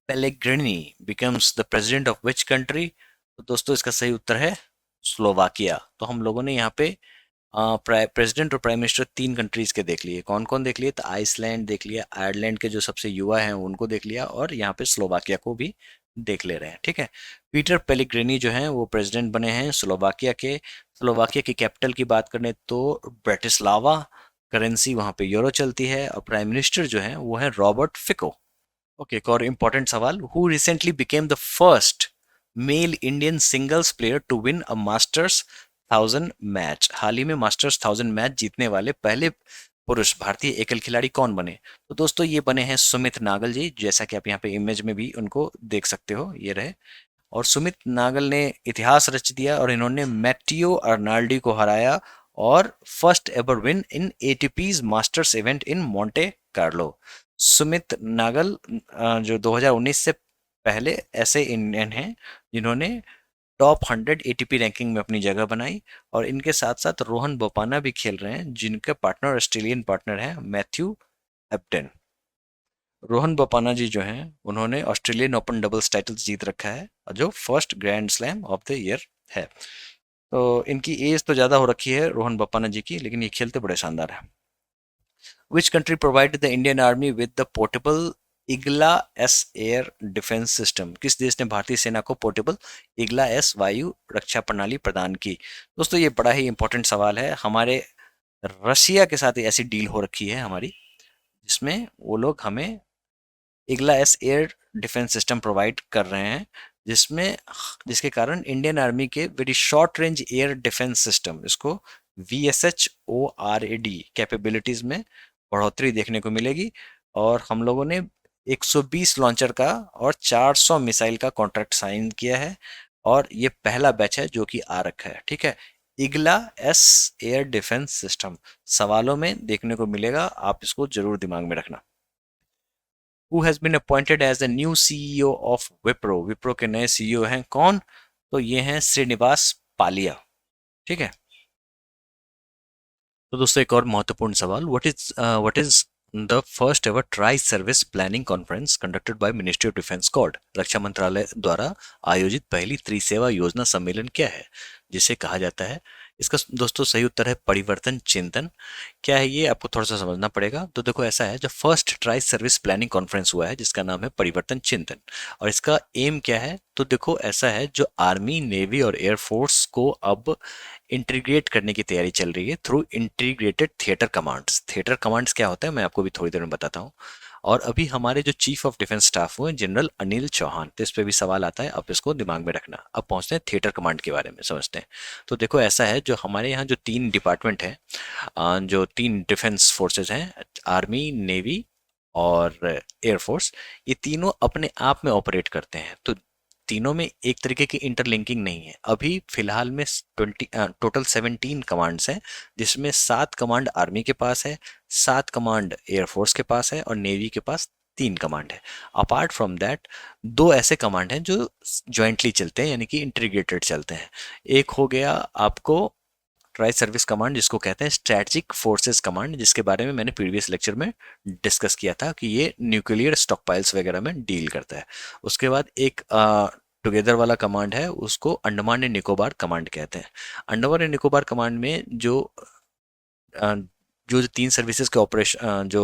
Pellegrini becomes the president of which country? तो दोस्तों इसका सही उत्तर है स्लोवाकिया। तो हम लोगों ने यहाँ पे प्रेसिडेंट और प्राइम मिनिस्टर 3 कंट्रीज के देख लिए। कौन कौन देख लिए? तो आइसलैंड देख लिया, आयरलैंड के जो सबसे युवा हैं उनको देख लिया, और यहाँ पे स्लोवाकिया को भी देख ले रहे हैं। ठीक है, पीटर पेलेग्रिनी जो हैं वो प्रेसिडेंट बने हैं स्लोवाकिया के। स्लोवाकिया की कैपिटल की बात करें तो ब्रेटिस्लावा, करेंसी वहाँ पे यूरो चलती है, और प्राइम मिनिस्टर जो है वो है रॉबर्ट फिको। ओके, एक और इम्पोर्टेंट सवाल, who recently became the first male Indian singles player to win a masters 1000 match? हाल ही में मास्टर्स 1000 मैच जीतने वाले पहले पुरुष भारतीय एकल खिलाड़ी कौन बने? तो दोस्तों ये बने हैं सुमित नागल जी, जैसा कि आप यहाँ पे इमेज में भी उनको देख सकते हो, ये रहे। और सुमित नागल ने इतिहास रच दिया और इन्होंने मैटियो अर्नाल्डी को हराया और first ever win in ATP's masters event in Monte Carlo. Sumit Nagal जो 2019 से पहले ऐसे इंडियन हैं जिन्होंने टॉप 100 एटीपी रैंकिंग में अपनी जगह बनाई। और इनके साथ साथ रोहन बोपाना भी खेल रहे हैं, जिनके पार्टनर ऑस्ट्रेलियन पार्टनर है मैथ्यू एप्टन। रोहन बोपाना जी जो हैं उन्होंने ऑस्ट्रेलियन ओपन डबल्स टाइटल्स जीत रखा है, और जो first grand slam of the year है। तो इनकी एज तो ज़्यादा हो रखी है रोहन बोपाना जी की, लेकिन ये खेलते बड़े शानदार हैं। Which country provided the Indian army with the portable Igla S air defence system? किस देश ने भारतीय सेना को पोर्टेबल इग्ला एस वायु रक्षा प्रणाली प्रदान की? दोस्तों ये बड़ा ही इंपॉर्टेंट सवाल है। हमारे रशिया के साथ ऐसी डील हो रखी है हमारी, जिसमें वो लोग हमें Igla S air defence system provide कर रहे हैं, जिसमें जिसके कारण इंडियन आर्मी के very short range air defence system, इसको VSHORAD कैपेबिलिटीज में बढ़ोतरी देखने को मिलेगी। और हम लोगों ने 120 लॉन्चर का और 400 मिसाइल का कॉन्ट्रैक्ट साइन किया है, और ये पहला बैच है जो कि आ रखा है। ठीक है, Igla S air defence system सवालों में देखने को मिलेगा, आप इसको जरूर दिमाग में रखना। Who has been appointed as the new CEO of Wipro? Wipro के नए सीईओ हैं कौन? तो ये हैं श्रीनिवास पालिया। ठीक है, तो दोस्तों एक और महत्वपूर्ण सवाल, what is the first ever tri service planning conference conducted by ministry of defence called? रक्षा मंत्रालय द्वारा आयोजित पहली त्रिसेवा योजना सम्मेलन क्या है जिसे कहा जाता है? इसका दोस्तों सही उत्तर है परिवर्तन चिंतन। क्या है ये, आपको थोड़ा सा समझना पड़ेगा। तो देखो ऐसा है, जो first try service planning conference हुआ है जिसका नाम है परिवर्तन चिंतन, और इसका एम क्या है? तो देखो ऐसा है, जो आर्मी, नेवी और एयरफोर्स को अब इंटीग्रेट करने की तैयारी चल रही है through integrated theatre commands. Theatre commands क्या होता है मैं आपको भी थोड़ी देर में बताता हूँ। और अभी हमारे जो चीफ ऑफ डिफेंस स्टाफ हुए जनरल अनिल चौहान, तो इस पे भी सवाल आता है, आप इसको दिमाग में रखना। अब पहुंचते हैं थिएटर कमांड के बारे में समझते हैं। तो देखो ऐसा है, जो हमारे यहाँ जो 3 डिपार्टमेंट हैं, जो 3 डिफेंस फोर्सेस हैं, आर्मी, नेवी और एयरफोर्स, ये तीनों अपने आप में ऑपरेट करते हैं। तो तीनों में एक तरीके की इंटरलिंकिंग नहीं है। अभी फिलहाल में टोटल 17 कमांड्स हैं, जिसमें 7 कमांड आर्मी के पास है, 7 कमांड एयरफोर्स के पास है, और नेवी के पास 3 कमांड है। अपार्ट फ्रॉम दैट 2 ऐसे कमांड हैं जो ज्वाइंटली चलते हैं, यानी कि इंटीग्रेटेड चलते हैं। एक हो गया आपको मिलिट्राइज सर्विस कमांड, जिसको कहते हैं स्ट्रेटजिक फोर्सेस कमांड, जिसके बारे में मैंने प्रीवियस लेक्चर में डिस्कस किया था कि ये न्यूक्लियर स्टॉकपाइल्स वगैरह में डील करता है। उसके बाद एक टुगेदर वाला कमांड है, उसको अंडमान एंड निकोबार कमांड कहते हैं। अंडमान एंड निकोबार कमांड में अ, जो 3 सर्विसेज के ऑपरेशन जो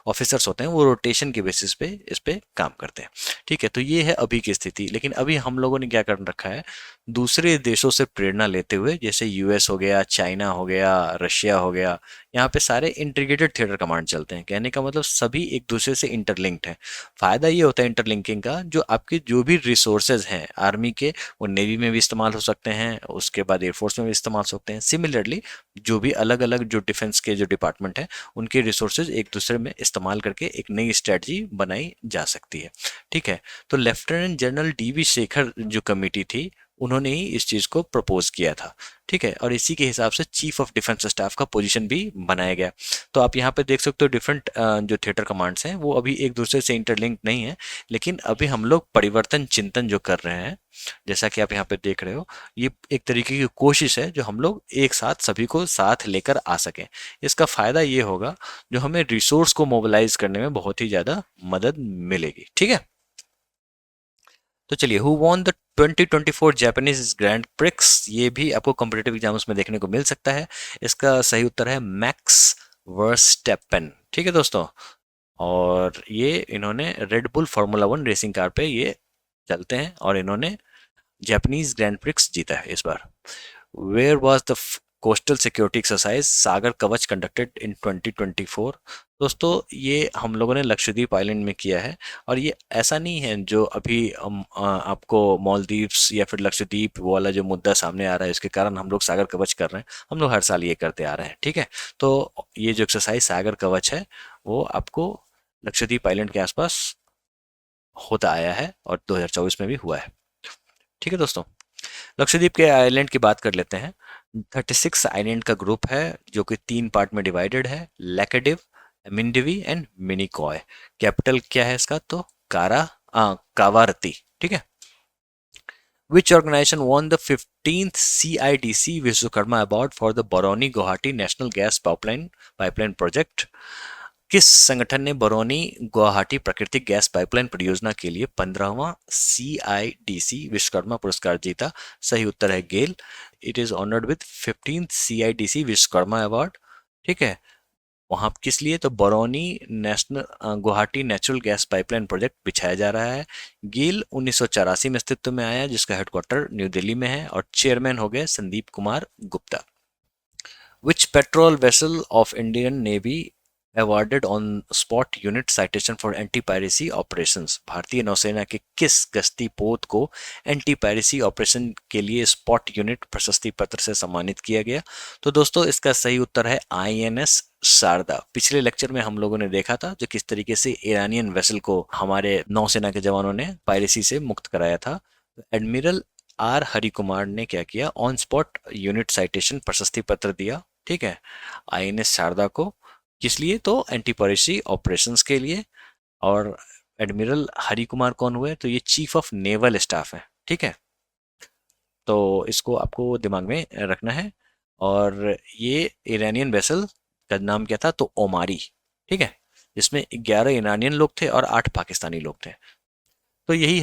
ऑफिसर्स होते हैं वो रोटेशन के बेसिस पे इस पे काम करते हैं। ठीक है, तो ये है अभी की स्थिति। लेकिन अभी हम लोगों ने क्या कर रखा है, दूसरे देशों से प्रेरणा लेते हुए, जैसे यूएस हो गया, चाइना हो गया, रशिया हो गया, यहाँ पे सारे इंटीग्रेटेड थिएटर कमांड चलते हैं। कहने का मतलब सभी एक दूसरे से इंटरलिंक्ड हैं। फायदा ये होता है इंटरलिंकिंग का, जो आपके जो भी रिसोर्सेज हैं आर्मी के, वो नेवी में भी इस्तेमाल हो सकते हैं, उसके बाद एयरफोर्स में भी इस्तेमाल हो सकते हैं। सिमिलरली जो भी अलग अलग जो डिफेंस के जो डिपार्टमेंट हैं, उनके रिसोर्सेज एक दूसरे में इस्तेमाल करके एक नई स्ट्रेटजी बनाई जा सकती है। ठीक है, तो लेफ्टिनेंट जनरल डीवी शेखर जो कमेटी थी, उन्होंने ही इस चीज को प्रपोज किया था। ठीक है, और इसी के हिसाब से चीफ ऑफ डिफेंस स्टाफ का पोजीशन भी बनाया गया। तो आप यहाँ पे देख सकते हो डिफरेंट जो थिएटर कमांड्स हैं वो अभी एक दूसरे से इंटरलिंक नहीं है, लेकिन अभी हम लोग परिवर्तन चिंतन जो कर रहे हैं, जैसा कि आप यहाँ पे देख रहे हो, ये एक तरीके की कोशिश है जो हम लोग एक साथ सभी को साथ लेकर आ सकें। इसका फायदा ये होगा जो हमें रिसोर्स को मोबिलाइज करने में बहुत ही ज्यादा मदद मिलेगी। ठीक है, तो चलिए, who won the 2024 Japanese grand prix, ये भी आपको कॉम्पिटेटिव एग्जाम्स में देखने को मिल सकता है। इसका सही उत्तर है मैक्स वर्स्टेपेन। ठीक है दोस्तों, और ये इन्होंने red bull formula 1 racing car पे ये चलते हैं और इन्होंने जापानीज ग्रैंड प्रिक्स जीता है इस बार। Where was the coastal security exercise Sagar Kavach conducted इन 2024? दोस्तों, ये हम लोगों ने लक्षद्वीप आइलैंड में किया है। और ये ऐसा नहीं है जो अभी आपको मालदीव्स या फिर लक्षद्वीप वाला जो मुद्दा सामने आ रहा है इसके कारण हम लोग सागर कवच कर रहे हैं। हम लोग हर साल ये करते आ रहे हैं। ठीक है, तो ये जो एक्सरसाइज सागर कवच है वो आपको लक्षद्वीप आइलैंड के आसपास होता आया है और 2024 में भी हुआ है। ठीक है दोस्तों, लक्षद्वीप के आइलैंड की बात कर लेते हैं। 36 आइलैंड का ग्रुप है जो कि 3 पार्ट में डिवाइडेड है, लैकेडिव, मिंडवी एंड मिनिकॉय। कैपिटल क्या है इसका, तो कावारती। ठीक है, which organisation won the 15th CIDC Vishwakarma award for the Barauni Guwahati national gas pipeline project? किस संगठन ने बरौनी गुवाहाटी प्राकृतिक गैस पाइपलाइन परियोजना के लिए 15वां CIDC विश्वकर्मा पुरस्कार जीता? सही उत्तर है GAIL. It is honoured with 15th CIDC Vishwakarma award. ठीक है, वहां किस लिए, तो Barauni national Guwahati natural gas pipeline project बिछाया जा रहा है। गेल 1984 में अस्तित्व में आया, जिसका हेडक्वार्टर न्यू दिल्ली में है, और चेयरमैन हो गए Sandeep Kumar Gupta. Which petrol vessel of Indian Navy awarded on spot unit citation for anti-piracy operations? भारतीय नौसेना के किस गश्ती पोत को एंटी पायरेसी ऑपरेशन के लिए स्पॉट यूनिट प्रशस्ति पत्र से सम्मानित किया गया? तो दोस्तों, इसका सही उत्तर है INS शारदा। पिछले लेक्चर में हम लोगों ने देखा था जो किस तरीके से ईरानियन वेसल को हमारे नौसेना के जवानों ने पायरेसी से मुक्त कराया था। एडमिरल R हरि कुमार ने क्या किया, ऑन स्पॉट यूनिट साइटेशन प्रशस्ति पत्र दिया। ठीक है, INS शारदा को, किस लिए, तो एंटी पायरेसी ऑपरेशंस के लिए। और एडमिरल हरि कुमार कौन हुए, तो ये चीफ ऑफ नेवल स्टाफ है। ठीक है, तो इसको आपको दिमाग में रखना है। और ये ईरानियन वेसल का नाम क्या था, तो ओमारी। ठीक है, जिसमें 11 ईरानियन लोग थे और 8 पाकिस्तानी लोग थे। तो यही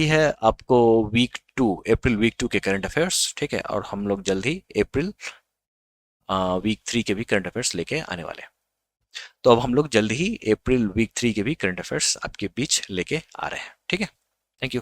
है आपको अप्रैल वीक 2 के करंट अफेयर्स। ठीक है, और हम लोग जल्द ही अप्रैल वीक 3 के भी करंट अफेयर्स लेके आने वाले हैं। तो अब हम लोग जल्द ही अप्रैल वीक 3 के भी करंट अफेयर्स आपके बीच लेके आ रहे हैं। ठीक है, थैंक यू।